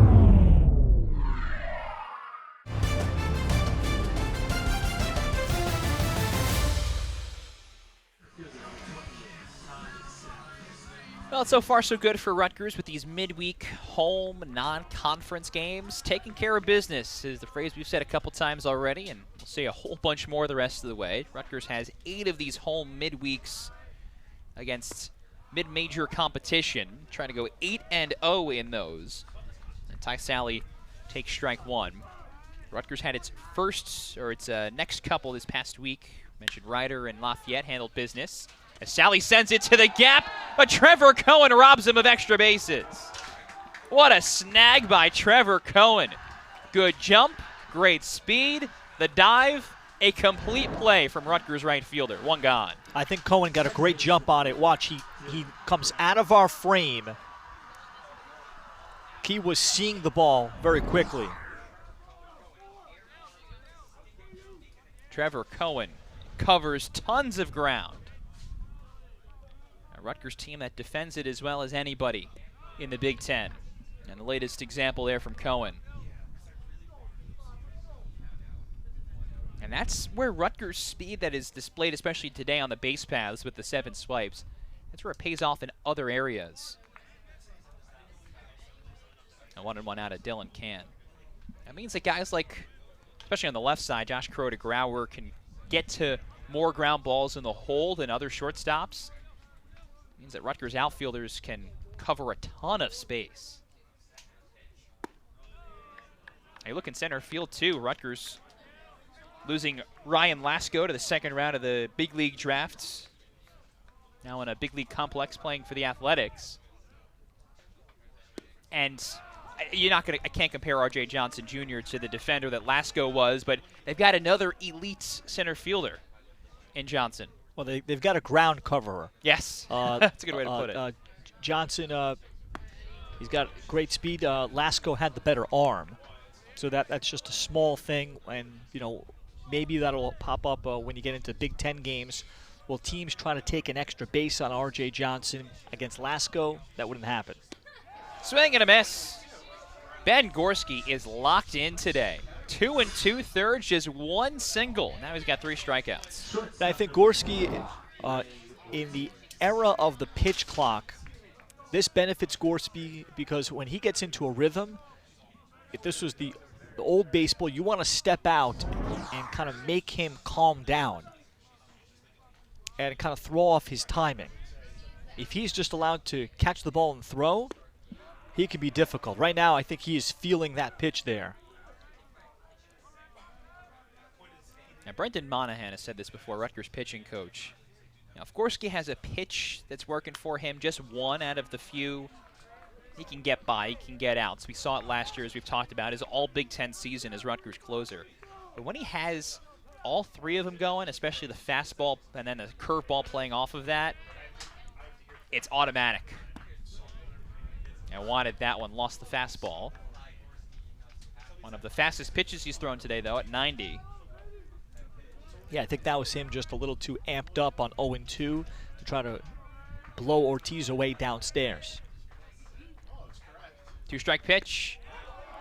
Well, so far so good for Rutgers with these midweek home non-conference games. Taking care of business is the phrase we've said a couple times already, and we'll say a whole bunch more the rest of the way. Rutgers has 8 of these home midweeks against mid-major competition, trying to go 8-0 in those. And Ty Sally takes strike 1. Rutgers had its next couple this past week. Mentioned Ryder and Lafayette handled business. As Sally sends it to the gap, but Trevor Cohen robs him of extra bases. What a snag by Trevor Cohen. Good jump, great speed, the dive, A complete play from Rutgers right fielder. One gone. I think Cohen got a great jump on it. Watch, he comes out of our frame. He was seeing the ball very quickly. Trevor Cohen covers tons of ground. A Rutgers team that defends it as well as anybody in the Big Ten. And the latest example there from Cohen. And that's where Rutgers' speed that is displayed, especially today on the base paths with the 7 swipes, that's where it pays off in other areas. A 1-1 out of Dylan Can. That means that guys like, especially on the left side, Josh Crow to Grauer can get to more ground balls in the hole than other shortstops. It means that Rutgers outfielders can cover a ton of space. You look in center field too, Rutgers losing Ryan Lasko to the second round of the big league drafts. Now in a big league complex playing for the Athletics. And I can't compare R.J. Johnson Jr. to the defender that Lasko was, but they've got another elite center fielder in Johnson. Well, they've got a ground coverer. Yes, that's a good way to put it. Johnson, he's got great speed. Lasko had the better arm. So that's just a small thing, and maybe that'll pop up when you get into Big Ten games. Will teams try to take an extra base on R.J. Johnson against Lasko? That wouldn't happen. Swing and a miss. Ben Gorski is locked in today. 2 2/3, just 1 single. Now he's got 3 strikeouts. I think Gorski, in the era of the pitch clock, this benefits Gorski because when he gets into a rhythm, if this was the old baseball, you want to step out and kind of make him calm down and kind of throw off his timing. If he's just allowed to catch the ball and throw, he can be difficult. Right now, I think he is feeling that pitch there. Now, Brendan Monahan has said this before, Rutgers pitching coach. Now, if Gorski has a pitch that's working for him, just one out of the few, he can get by, he can get outs. We saw it last year, as we've talked about, his all Big Ten season as Rutgers closer. But when he has all 3 of them going, especially the fastball and then the curveball playing off of that, it's automatic. I wanted that one, lost the fastball. One of the fastest pitches he's thrown today, though, at 90. Yeah, I think that was him just a little too amped up on 0-2 to try to blow Ortiz away downstairs. 2-strike pitch.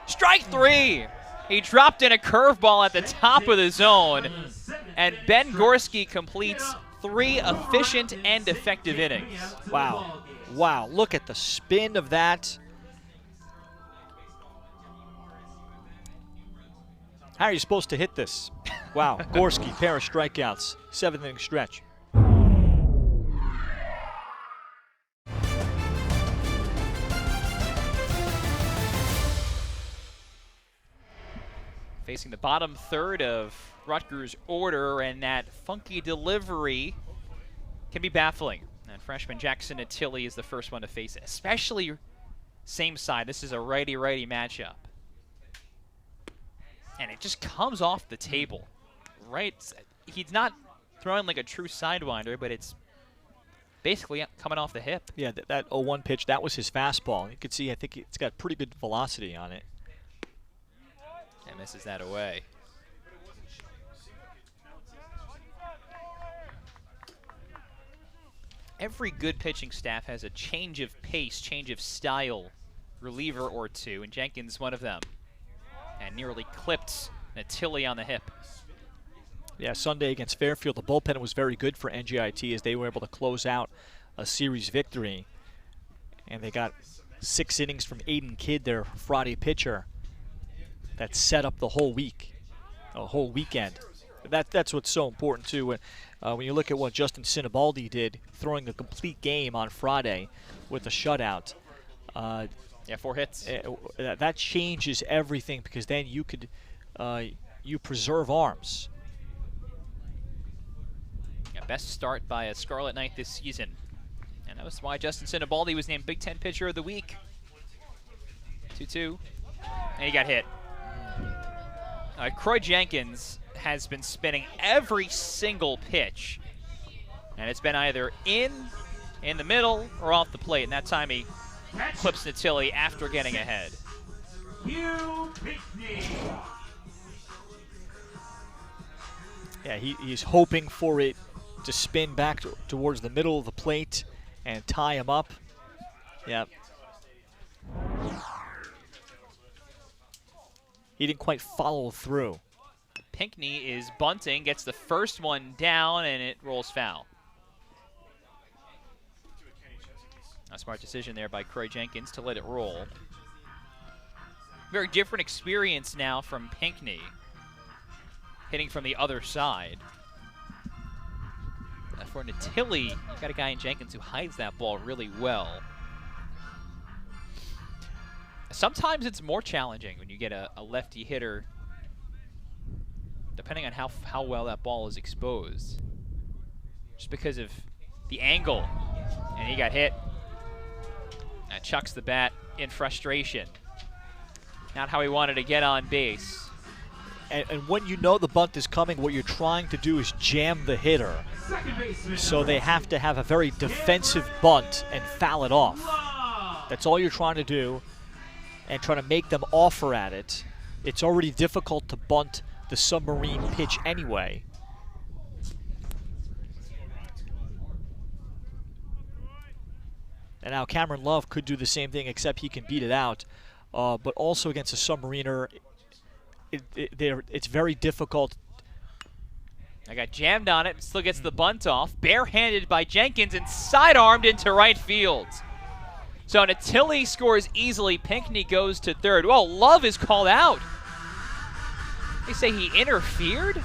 Strike 3! He dropped in a curveball at the top of the zone, and Ben Gorski completes 3 efficient and effective innings. Wow. Wow, look at the spin of that. How are you supposed to hit this? Wow, Gorski, pair of strikeouts, 7th-inning stretch. Facing the bottom third of Rutgers' order, and that funky delivery can be baffling. And freshman Jackson Attili is the first one to face it, especially same side. This is a righty-righty matchup. And it just comes off the table, right? He's not throwing like a true sidewinder, but it's basically coming off the hip. Yeah, that 0-1 pitch, that was his fastball. You can see, I think it's got pretty good velocity on it. And misses that away. Every good pitching staff has a change of pace, change of style reliever or two, and Jenkins one of them. And nearly clipped Attili on the hip. Yeah, Sunday against Fairfield, the bullpen was very good for NJIT as they were able to close out a series victory. And they got 6 innings from Aiden Kidd, their Friday pitcher, that set up the whole week, a whole weekend. That's what's so important, too. When you look at what Justin Sinibaldi did, throwing a complete game on Friday with a shutout. Yeah, 4 hits. That changes everything because then you could you preserve arms. Yeah, best start by a Scarlet Knight this season. And that was why Justin Sinibaldi was named Big Ten Pitcher of the Week. 2-2. And he got hit. Croy Jenkins has been spinning every single pitch, and it's been either in the middle, or off the plate, and that time he clips Natili after getting ahead. Yeah, he's hoping for it to spin back towards the middle of the plate and tie him up. Yep. He didn't quite follow through. Pinckney is bunting, gets the first one down, and it rolls foul. A smart decision there by Croy Jenkins to let it roll. Very different experience now from Pinckney, hitting from the other side. For Natili, you've got a guy in Jenkins who hides that ball really well. Sometimes it's more challenging when you get a lefty hitter, depending on how well that ball is exposed. Just because of the angle. And he got hit. And chucks the bat in frustration. Not how he wanted to get on base. And when you know the bunt is coming, what you're trying to do is jam the hitter. So they have to have a very defensive bunt and foul it off. That's all you're trying to do, and try to make them offer at it. It's already difficult to bunt the submarine pitch anyway. And now Cameron Love could do the same thing, except he can beat it out. But also against a submariner, it's very difficult. I got jammed on it, still gets the bunt off. Barehanded by Jenkins and sidearmed into right field. So Natili scores easily. Pinckney goes to third. Well, Love is called out. They say he interfered?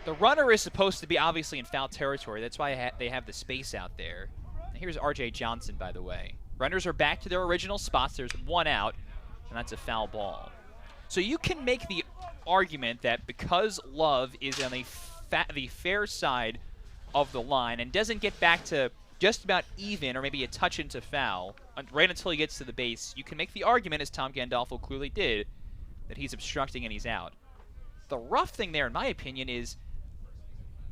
The runner is supposed to be obviously in foul territory. That's why they have the space out there. And here's R.J. Johnson, by the way. Runners are back to their original spots. There's one out, and that's a foul ball. So you can make the argument that because Love is on the fair side of the line and doesn't get back to just about even or maybe a touch into foul right until he gets to the base, you can make the argument, as Tom Gandolfo clearly did, that he's obstructing and he's out. The rough thing there, in my opinion, is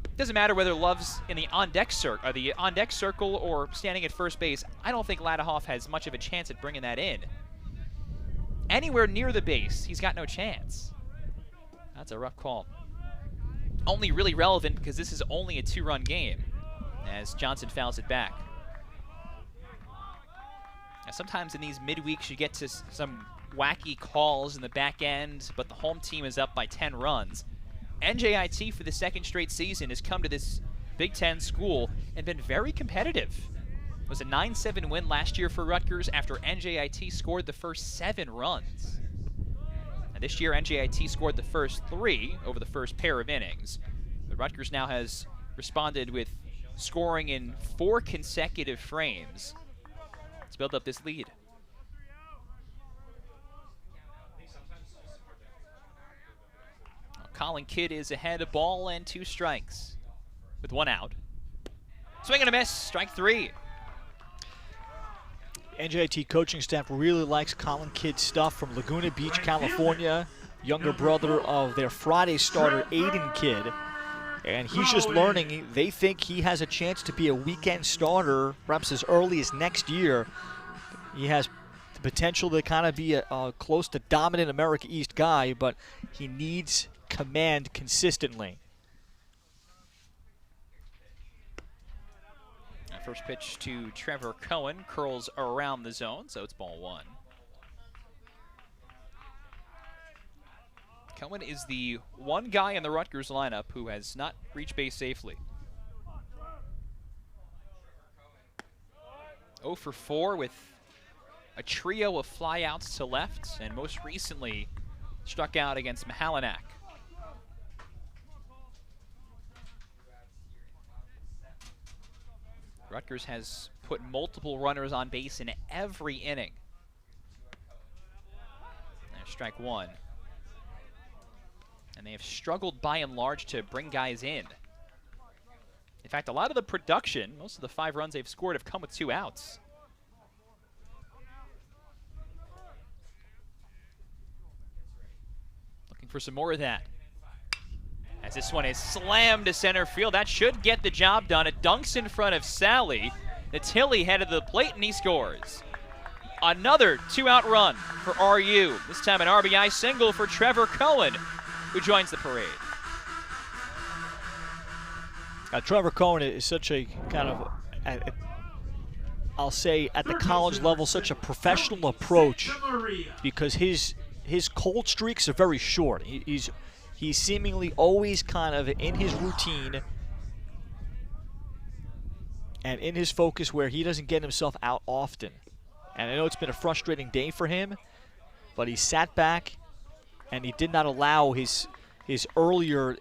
it doesn't matter whether Love's in the on-deck circle or standing at first base. I don't think Ladahoff has much of a chance at bringing that in. Anywhere near the base, he's got no chance. That's a rough call. Only really relevant because this is only a 2-run game, as Johnson fouls it back. Now, sometimes in these midweeks you get to some wacky calls in the back end, but the home team is up by 10 runs. NJIT for the second straight season has come to this Big Ten school and been very competitive. It was a 9-7 win last year for Rutgers after NJIT scored the first 7 runs. And this year, NJIT scored the first 3 over the first pair of innings. But Rutgers now has responded with scoring in 4 consecutive frames to build up this lead. Colin Kidd is ahead, a ball and 2 strikes with 1 out. Swing and a miss, strike 3. NJIT coaching staff really likes Colin Kidd's stuff from Laguna Beach, California. Younger brother of their Friday starter, Aiden Kidd. And he's just learning. They think he has a chance to be a weekend starter, perhaps as early as next year. He has the potential to kind of be a close to dominant America East guy, but he needs command consistently. First pitch to Trevor Cohen, curls around the zone, so it's ball 1. Cohen is the one guy in the Rutgers lineup who has not reached base safely. 0 for 4 with a trio of flyouts to left, and most recently struck out against Mahalanak. Rutgers has put multiple runners on base in every inning. There's strike 1. And they have struggled by and large to bring guys in. In fact, a lot of the production, most of the 5 runs they've scored have come with 2 outs. Looking for some more of that. As this one is slammed to center field, that should get the job done. It dunks in front of Sally. Natilli headed to the plate, and he scores. Another 2-out run for RU. This time an RBI single for Trevor Cohen, who joins the parade. Trevor Cohen is such a kind of, I'll say at the college level, such a professional approach, because his cold streaks are very short. He's seemingly always kind of in his routine and in his focus where he doesn't get himself out often. And I know it's been a frustrating day for him, but he sat back and he did not allow his earlier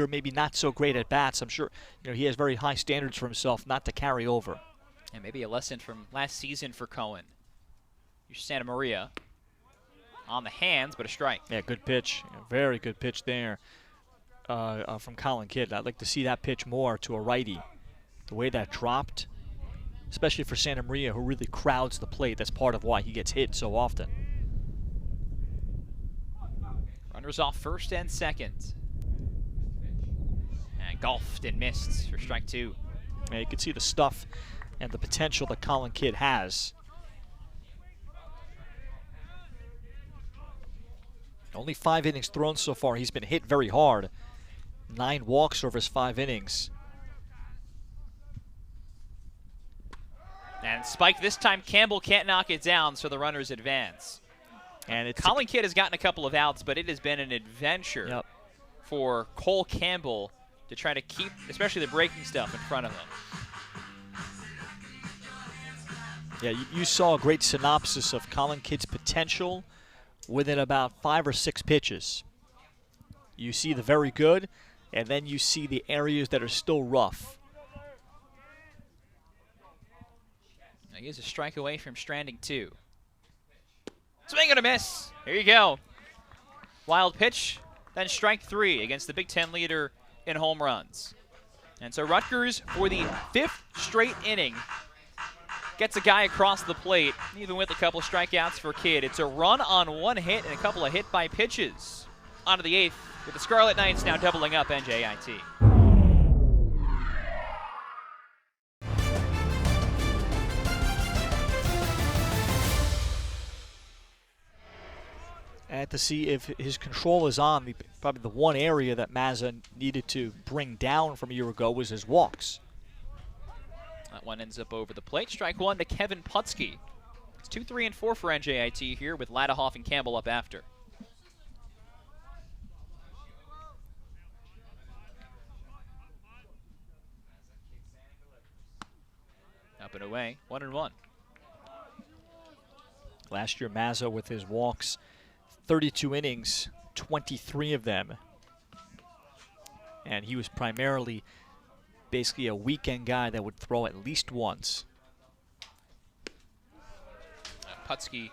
maybe not so great at bats. I'm sure he has very high standards for himself not to carry over. And maybe a lesson from last season for Cohen. Here's Santa Maria on the hands, but a strike. Yeah, good pitch. Very good pitch there from Colin Kidd. I'd like to see that pitch more to a righty. The way that dropped, especially for Santa Maria, who really crowds the plate. That's part of why he gets hit so often. Runners off first and second. And golfed and missed for strike 2. Yeah, you can see the stuff and the potential that Colin Kidd has. Only 5 innings thrown so far. He's been hit very hard. 9 walks over his 5 innings. And spike this time, Campbell can't knock it down, so the runners advance. And Colin Kidd has gotten a couple of outs, but it has been an adventure for Cole Campbell to try to keep, especially the breaking stuff, in front of him. Yeah, you saw a great synopsis of Colin Kidd's potential within about 5 or 6 pitches. You see the very good, and then you see the areas that are still rough. Now he is a strike away from stranding 2. Swing and a miss. Here you go. Wild pitch, then strike 3 against the Big Ten leader in home runs. And so Rutgers, for the 5th straight inning, gets a guy across the plate, even with a couple strikeouts for Kidd. It's a run on 1 hit and a couple of hit by pitches. On to the 8th, with the Scarlet Knights now doubling up NJIT. And to see if his control is on. Probably the one area that Mazza needed to bring down from a year ago was his walks. That one ends up over the plate. Strike 1 to Kevin Putski. It's 2, 3, and 4 for NJIT here, with Ladahoff and Campbell up after. Up and away, 1-1. Last year, Mazza with his walks, 32 innings, 23 of them. And he was primarily basically a weekend guy that would throw at least once. Putski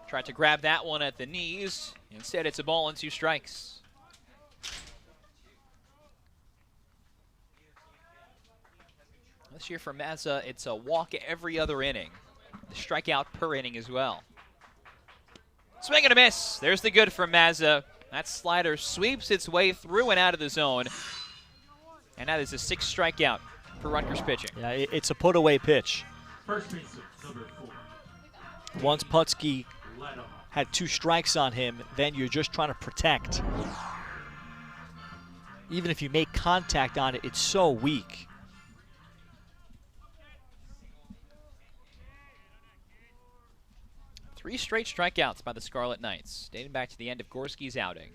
tried to grab that one at the knees. Instead, it's a ball and 2 strikes. This year for Mazza, it's a walk every other inning. The strikeout per inning as well. Swing and a miss. There's the good from Mazza. That slider sweeps its way through and out of the zone. And that is a 6th strikeout for Rutgers pitching. Yeah, it's a put-away pitch. First baseman, number 4. Once Putski had 2 strikes on him, then you're just trying to protect. Even if you make contact on it, it's so weak. Three straight strikeouts by the Scarlet Knights, dating back to the end of Gorski's outing.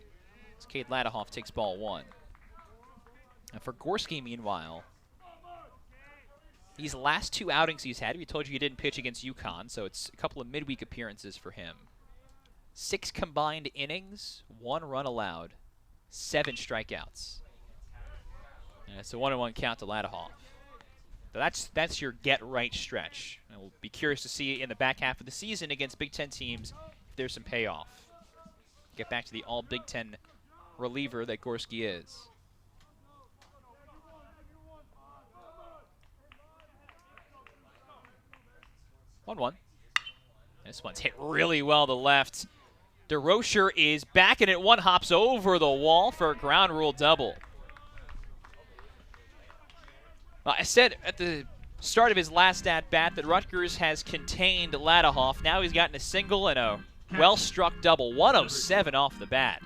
As Cade Ladahoff takes ball 1. And for Gorski, meanwhile, these last 2 outings he's had, we told you he didn't pitch against UConn, so it's a couple of midweek appearances for him. 6 combined innings, 1 run allowed, 7 strikeouts. And it's a 1-1 count to Ladahoff. So that's your get-right stretch. And we'll be curious to see in the back half of the season against Big Ten teams if there's some payoff. Get back to the all-Big Ten reliever that Gorski is. 1-1. This one's hit really well to left. DeRocher is backing it. One hops over the wall for a ground rule double. I said at the start of his last at-bat that Rutgers has contained Ladahoff. Now he's gotten a single and a well-struck double. 107 off the bat.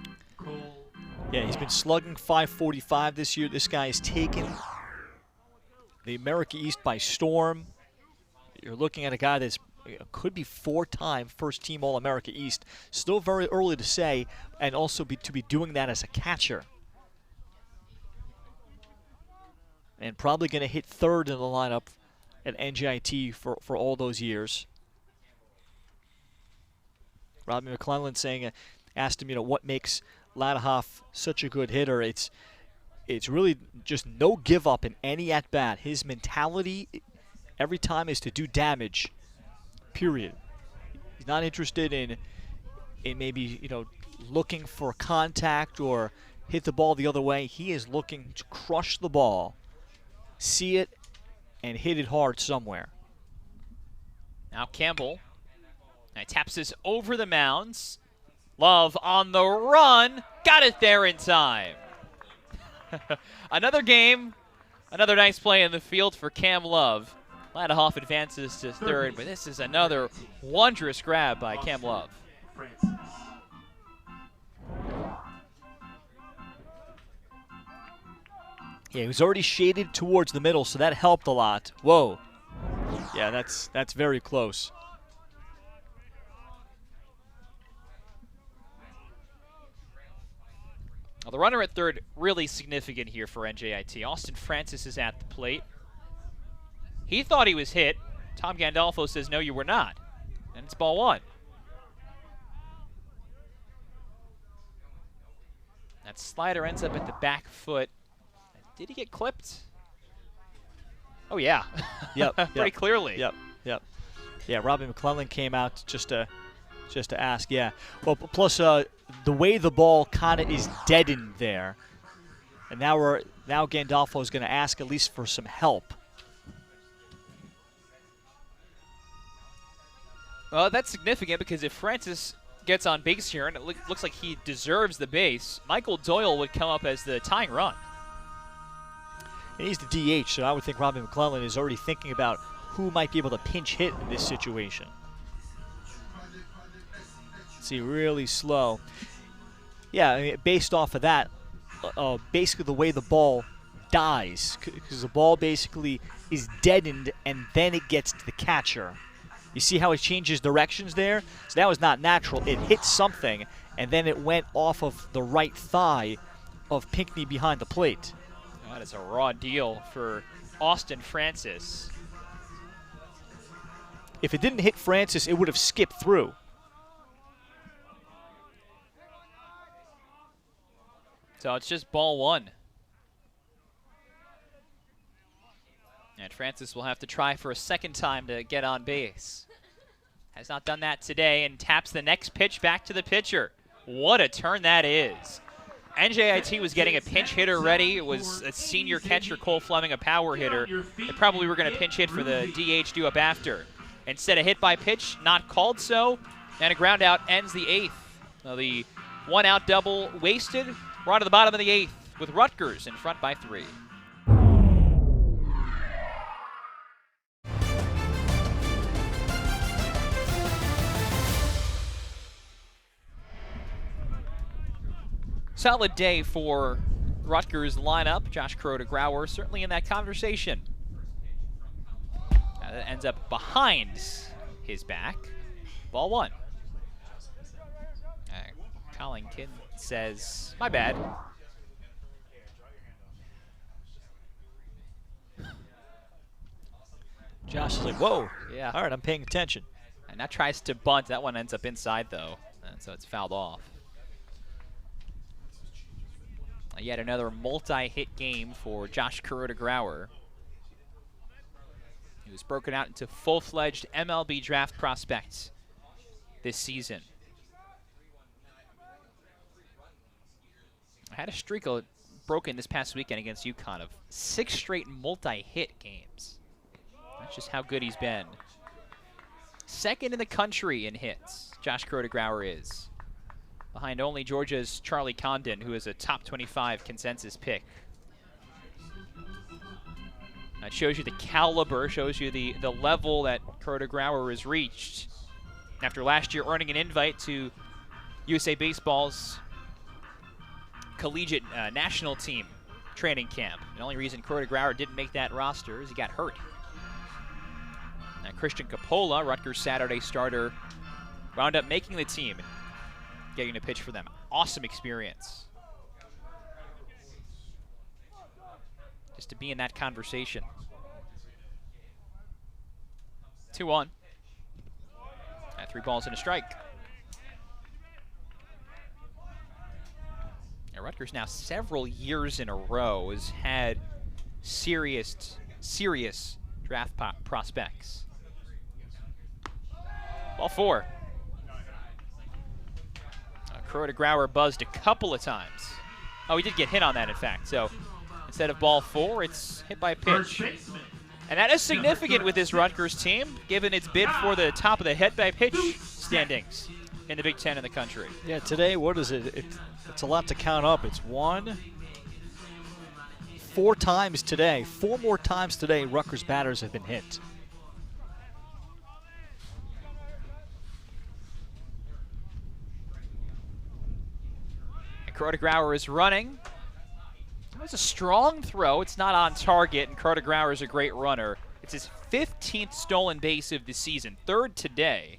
Yeah, he's been slugging .545 this year. This guy has taken the America East by storm. You're looking at a guy that's could be 4-time first-team All-America East. Still very early to say, and also to be doing that as a catcher. And probably going to hit third in the lineup at NJIT for all those years. Robbie McClellan saying, asked him, what makes Ladahoff such a good hitter. It's really just no give up in any at-bat. His mentality every time is to do damage. Period. He's not interested in maybe, looking for contact or hit the ball the other way. He is looking to crush the ball, see it, and hit it hard somewhere. Now Campbell. Now taps this over the mounds. Love on the run. Got it there in time. Another game. Another nice play in the field for Cam Love. Ladahoff advances to third, but this is another wondrous grab by Cam Love. Yeah, he was already shaded towards the middle, so that helped a lot. Whoa. Yeah, that's very close. Well, the runner at third, really significant here for NJIT. Austin Francis is at the plate. He thought he was hit. Tom Gandolfo says, no, you were not. And it's ball one. That slider ends up at the back foot. Did he get clipped? Oh, yeah. Yep. Pretty clearly. Yep. Yeah, Robbie McClellan came out just to ask, yeah. Well, plus the way the ball kind of is deadened there. And now Gandolfo is going to ask at least for some help. Well, that's significant because if Francis gets on base here, and it looks like he deserves the base, Michael Doyle would come up as the tying run. And he's the DH, so I would think Robbie McClellan is already thinking about who might be able to pinch hit in this situation. Let's see, really slow. Yeah, I mean, based off of that, basically the way the ball dies, because the ball basically is deadened and then it gets to the catcher. You see how it changes directions there? So that was not natural. It hit something, and then it went off of the right thigh of Pinckney behind the plate. That is a raw deal for Austin Francis. If it didn't hit Francis, it would have skipped through. So it's just ball one. And Francis will have to try for a second time to get on base. Has not done that today and taps the next pitch back to the pitcher. What a turn that is. NJIT was getting a pinch hitter ready. It was a senior catcher, Cole Fleming, a power hitter. They probably were going to pinch hit for the DH due up after. Instead, a hit by pitch, not called so, and a ground out ends the eighth. So the one-out double wasted. We're on to the bottom of the eighth with Rutgers in front by 3. Solid day for Rutgers lineup. Josh Kuroda-Grauer certainly in that conversation. That ends up behind his back. Ball one. Collington says, my bad. Josh is like, whoa. Yeah. All right, I'm paying attention. And that tries to bunt. That one ends up inside, though. And so it's fouled off. Yet another multi-hit game for Josh Kuroda-Grauer. He was broken out into full-fledged MLB draft prospect this season. I had a streak broken this past weekend against UConn of 6 straight multi-hit games. That's just how good he's been. Second in the country in hits, Josh Krodegrauer is. Behind only Georgia's Charlie Condon, who is a top 25 consensus pick. That shows you the caliber, shows you the level that Krodegrauer has reached after last year earning an invite to USA Baseball's collegiate national team training camp. The only reason Krodegrauer didn't make that roster is he got hurt. Now Christian Coppola, Rutgers Saturday starter, wound up making the team and getting to pitch for them. Awesome experience. Just to be in that conversation. 2-1. At 3 balls and a strike. Now Rutgers now several years in a row has had serious draft prospects. Ball 4. Krodegrauer buzzed a couple of times. Oh, he did get hit on that, in fact. So instead of ball 4, it's hit by a pitch. And that is significant with this Rutgers team, given its bid for the top of the hit-by-pitch standings in the Big Ten in the country. Yeah, today, what is it? It's a lot to count up. It's 4 times today. 4 more times today, Rutgers batters have been hit. And Krodegrauer is running. It was a strong throw. It's not on target, and Krodegrauer is a great runner. It's his 15th stolen base of the season, 3rd today.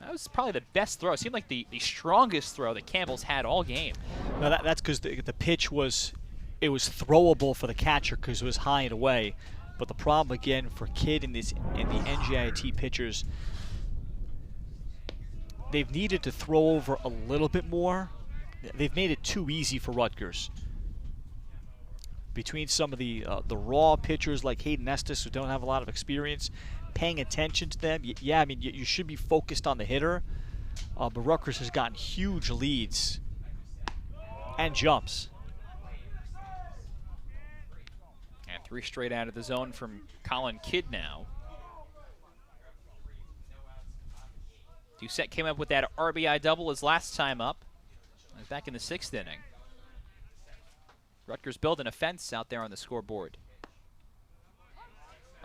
That was probably the best throw. It seemed like the strongest throw that Campbell's had all game. Now that's because the pitch was throwable for the catcher because it was high and away. But the problem again for Kidd and the NJIT pitchers, they've needed to throw over a little bit more. They've made it too easy for Rutgers. Between some of the raw pitchers like Hayden Estes, who don't have a lot of experience, paying attention to them. Yeah, I mean, you should be focused on the hitter, but Rutgers has gotten huge leads and jumps. And 3 straight out of the zone from Colin Kidd now. Doucette came up with that RBI double his last time up, back in the 6th inning. Rutgers building a fence out there on the scoreboard.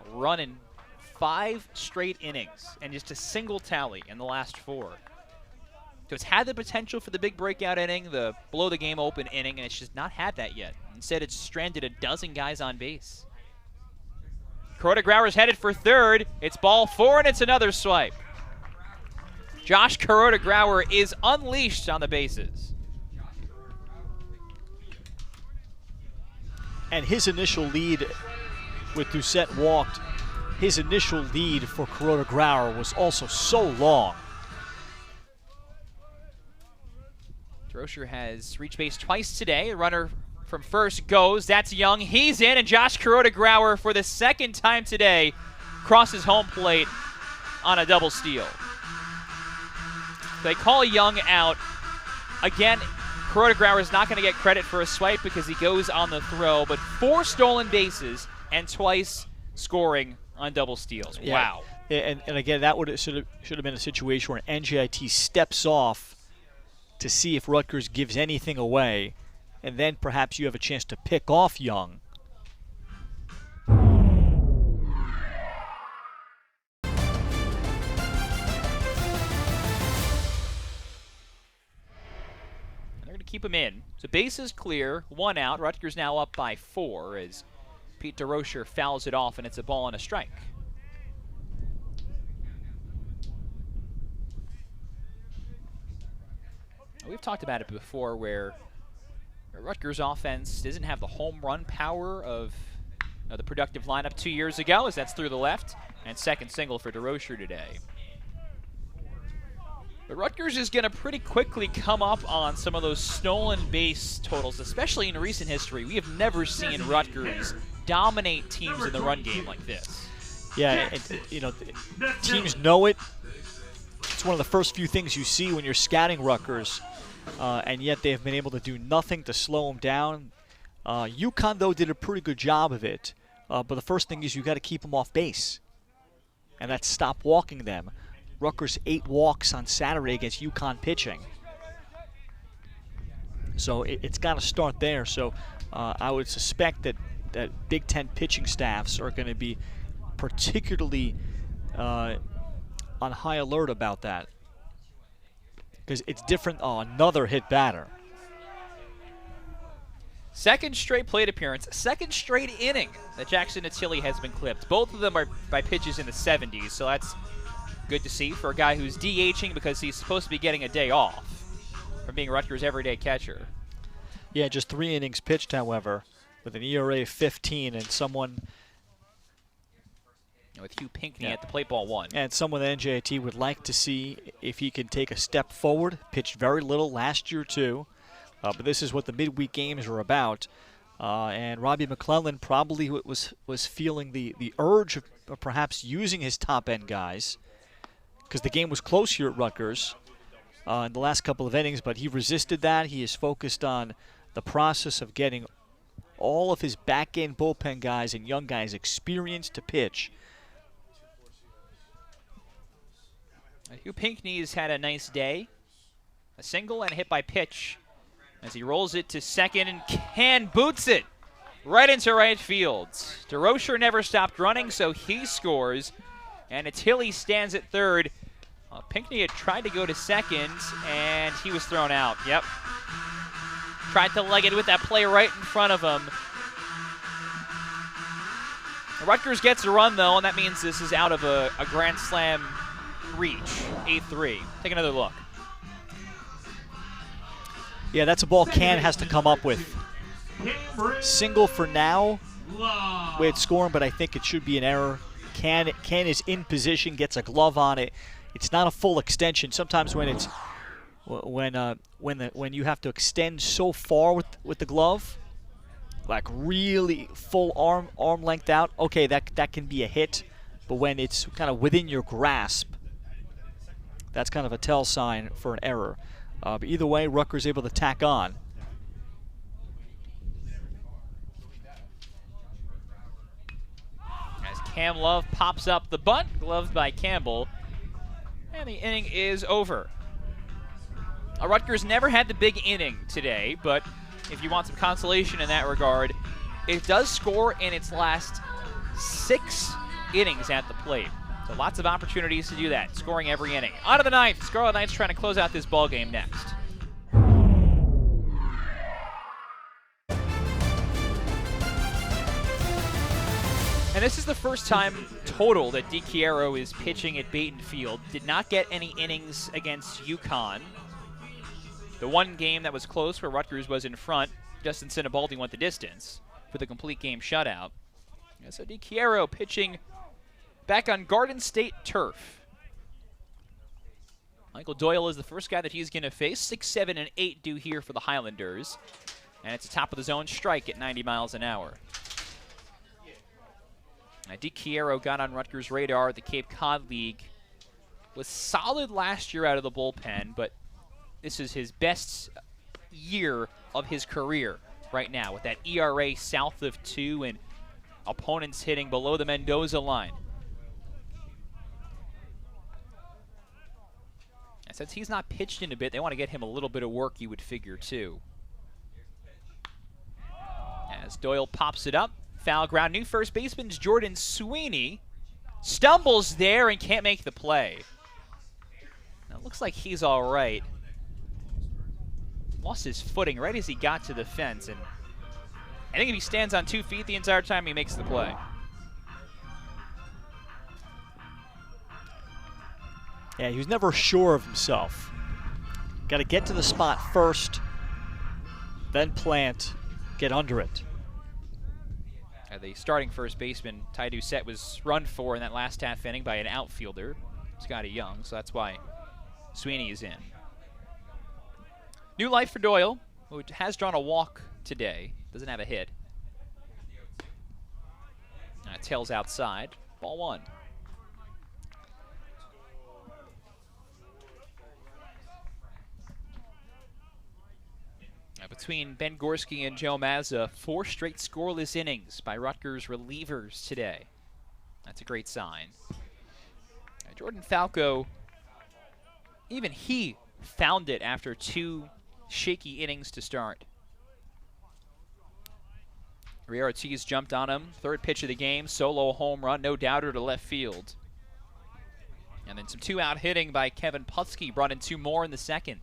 A run in 5 straight innings and just a single tally in the last 4. So it's had the potential for the big breakout inning, the blow the game open inning, and it's just not had that yet. Instead, it's stranded a dozen guys on base. Krodegrauer's headed for 3rd. It's ball 4, and it's another swipe. Josh Krodegrauer is unleashed on the bases. And his initial lead with Doucette walked, his initial lead for Krodegrauer was also so long. Droscher has reached base twice today. A runner from first goes. That's Young. He's in, and Josh Krodegrauer, for the 2nd time today, crosses home plate on a double steal. They call Young out. Again, Krodegrauer is not going to get credit for a swipe because he goes on the throw, but 4 stolen bases and twice scoring on double steals. Yeah. Wow. And again, that should have been a situation where NJIT steps off to see if Rutgers gives anything away, and then perhaps you have a chance to pick off Young. Keep him in. So base is clear, 1 out. Rutgers now up by 4 as Pete DeRocher fouls it off, and it's a ball and a strike. We've talked about it before where Rutgers offense doesn't have the home run power of the productive lineup 2 years ago, as that's through the left, and second single for DeRocher today. But Rutgers is going to pretty quickly come up on some of those stolen base totals, especially in recent history. We have never seen Rutgers dominate teams in the run game like this. Yeah, teams know it. It's one of the first few things you see when you're scouting Rutgers, and yet they have been able to do nothing to slow them down. UConn, though, did a pretty good job of it. But the first thing is you got to keep them off base. and that's stop walking them. Rutgers 8 walks on Saturday against UConn pitching. So it's got to start there. So I would suspect that Big Ten pitching staffs are going to be particularly on high alert about that, because it's different. Oh, another hit batter. Second straight plate appearance, second straight inning that Jackson Attili has been clipped. Both of them are by pitches in the 70s, so that's good to see for a guy who's DHing because he's supposed to be getting a day off from being Rutgers' everyday catcher. Yeah, just 3 innings pitched, however, with an ERA of 15 and someone... With Hugh Pinckney at the plate, ball 1. And someone that NJIT would like to see if he can take a step forward. Pitched very little last year, too. But this is what the midweek games are about. And Robbie McClellan probably was feeling the urge of perhaps using his top-end guys, because the game was close here at Rutgers in the last couple of innings, but he resisted that. He is focused on the process of getting all of his back-end bullpen guys and young guys experienced to pitch. Hugh Pinckney's had a nice day. A single and a hit by pitch as he rolls it to second and can boots it right into right field. DeRocher never stopped running, so he scores. And Attili stands at third. Pinckney had tried to go to second, and he was thrown out. Yep. Tried to leg it with that play right in front of him. Rutgers gets a run, though, and that means this is out of a Grand Slam reach, 8-3. Take another look. Yeah, that's a ball Can has to come up with. Single for now, way it's scoring, but I think it should be an error. Can is in position, gets a glove on it. It's not a full extension. Sometimes when it's when you have to extend so far with the glove, like really full arm length out, okay, that can be a hit. But when it's kind of within your grasp, that's kind of a tell sign for an error. But either way, Rutgers able to tack on. As Cam Love pops up the bunt, gloved by Campbell, and the inning is over. Rutgers never had the big inning today, but if you want some consolation in that regard, it does score in its last 6 innings at the plate. So lots of opportunities to do that, scoring every inning. On to the 9th, Scarlet Knights trying to close out this ball game next. And this is the first time total that DiChiaro is pitching at Baton Field. Did not get any innings against UConn. The one game that was close where Rutgers was in front, Justin Sinibaldi went the distance for the complete game shutout. And so DiChiaro pitching back on Garden State turf. Michael Doyle is the first guy that he's going to face. 6, 7, and 8 due here for the Highlanders. And it's a top of the zone strike at 90 miles an hour. Now, DiChiaro got on Rutgers' radar at the Cape Cod League. Was solid last year out of the bullpen, but this is his best year of his career right now, with that ERA south of 2 and opponents hitting below the Mendoza line. And since he's not pitched in a bit, they want to get him a little bit of work, you would figure, too. As Doyle pops it up, foul ground. New first baseman's Jordan Sweeney. Stumbles there and can't make the play. Now, it looks like he's all right. Lost his footing right as he got to the fence, and I think if he stands on 2 feet the entire time, he makes the play. Yeah, he was never sure of himself. Got to get to the spot first, then plant, get under it. The starting first baseman, Ty Doucette, was run for in that last half inning by an outfielder, Scotty Young, so that's why Sweeney is in. New life for Doyle, who has drawn a walk today. Doesn't have a hit. Tails outside. Ball 1. Between Ben Gorski and Joe Mazza, 4 straight scoreless innings by Rutgers relievers today. That's a great sign. Jordan Falco, even he found it after 2 shaky innings to start. Ray Ortiz jumped on him. 3rd pitch of the game, solo home run, no doubter to left field. And then some 2-out hitting by Kevin Putsky brought in 2 more in the 2nd.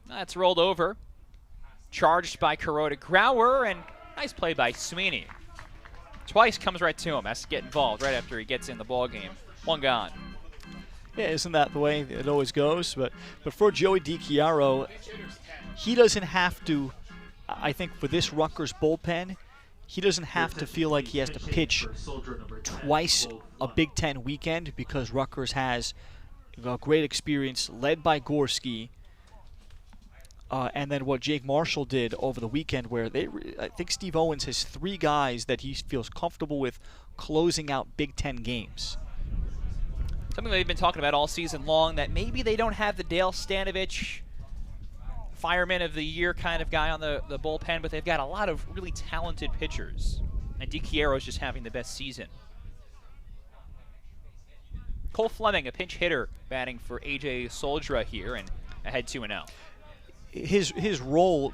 That's rolled over. Charged by Kuroda Grauer, and nice play by Sweeney. Twice comes right to him, has to get involved right after he gets in the ball game. 1 gone. Yeah, isn't that the way it always goes? But for Joey DiChiaro, he doesn't have to, I think for this Rutgers bullpen, he doesn't have to feel like he has to pitch twice a Big Ten weekend because Rutgers has a great experience led by Gorski. And then what Jake Marshall did over the weekend where I think Steve Owens has 3 guys that he feels comfortable with closing out Big Ten games. Something they've been talking about all season long, that maybe they don't have the Dale Stanovich fireman of the year kind of guy on the bullpen, but they've got a lot of really talented pitchers. And DiChiero's just having the best season. Cole Fleming, a pinch hitter, batting for A.J. Soldra here, and ahead 2-0. His role,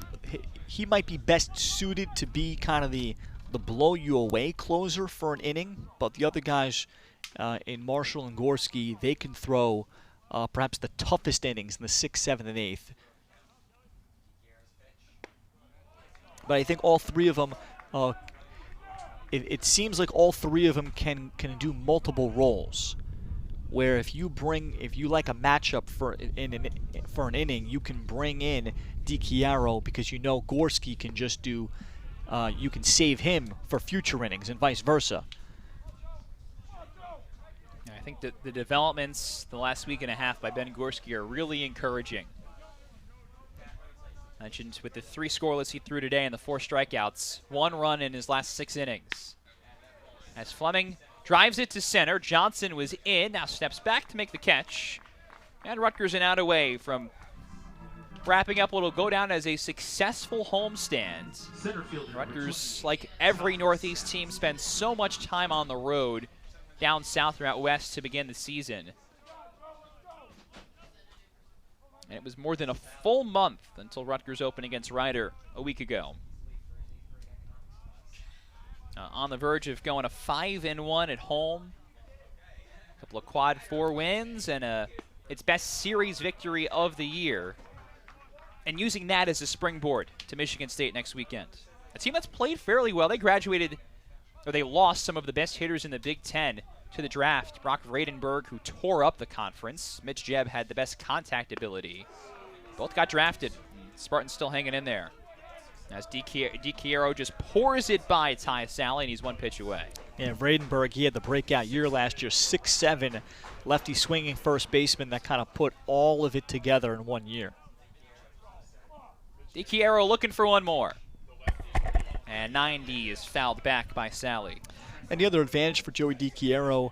he might be best suited to be kind of the blow you away closer for an inning, but the other guys in Marshall and Gorski, they can throw perhaps the toughest innings in the 6th, 7th, and 8th. But I think all 3 of them, it seems like all 3 of them can do multiple roles. Where if you like a matchup for an inning, you can bring in DiChiaro because you know Gorski can just do, you can save him for future innings and vice versa. I think that the developments the last week and a half by Ben Gorski are really encouraging. Mentioned with the 3 scoreless he threw today and the 4 strikeouts, 1 run in his last 6 innings. As Fleming drives it to center, Johnson was in, now steps back to make the catch. And Rutgers an out away from wrapping up what will go down as a successful homestand. Rutgers, like every Northeast team, spends so much time on the road down south or out west to begin the season. And it was more than a full month until Rutgers opened against Rider a week ago. On the verge of going to 5-1 at home. A couple of quad 4 wins and its best series victory of the year. And using that as a springboard to Michigan State next weekend. A team that's played fairly well. They graduated, or they lost some of the best hitters in the Big Ten to the draft. Brock Vradenberg, who tore up the conference. Mitch Jebb had the best contact ability. Both got drafted. Spartan's still hanging in there. As DiChiaro just pours it by Ty Sally, and he's 1 pitch away. Yeah, Vradenberg, he had the breakout year last year, 6'7", lefty swinging first baseman that kind of put all of it together in 1 year. DiChiaro looking for 1 more. And 90 is fouled back by Sally. And the other advantage for Joey DiChiaro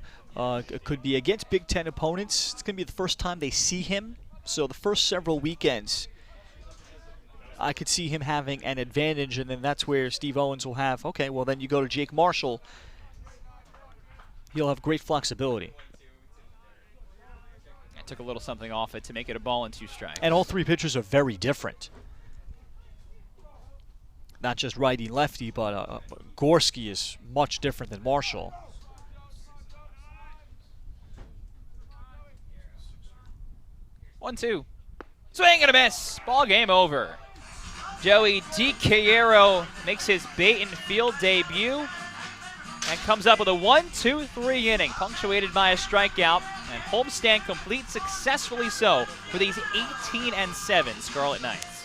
could be against Big Ten opponents. It's going to be the first time they see him. So the first several weekends, I could see him having an advantage, and then that's where Steve Owens will have, okay, well then you go to Jake Marshall. He'll have great flexibility. I took a little something off it to make it a ball and 2 strikes. And all 3 pitchers are very different. Not just righty-lefty, but Gorski is much different than Marshall. One, 2. Swing and a miss. Ball game over. Joey DiChiaro makes his Baton Field debut and comes up with a 1-2-3 inning, punctuated by a strikeout, and homestand complete successfully so for these 18-7 Scarlet Knights.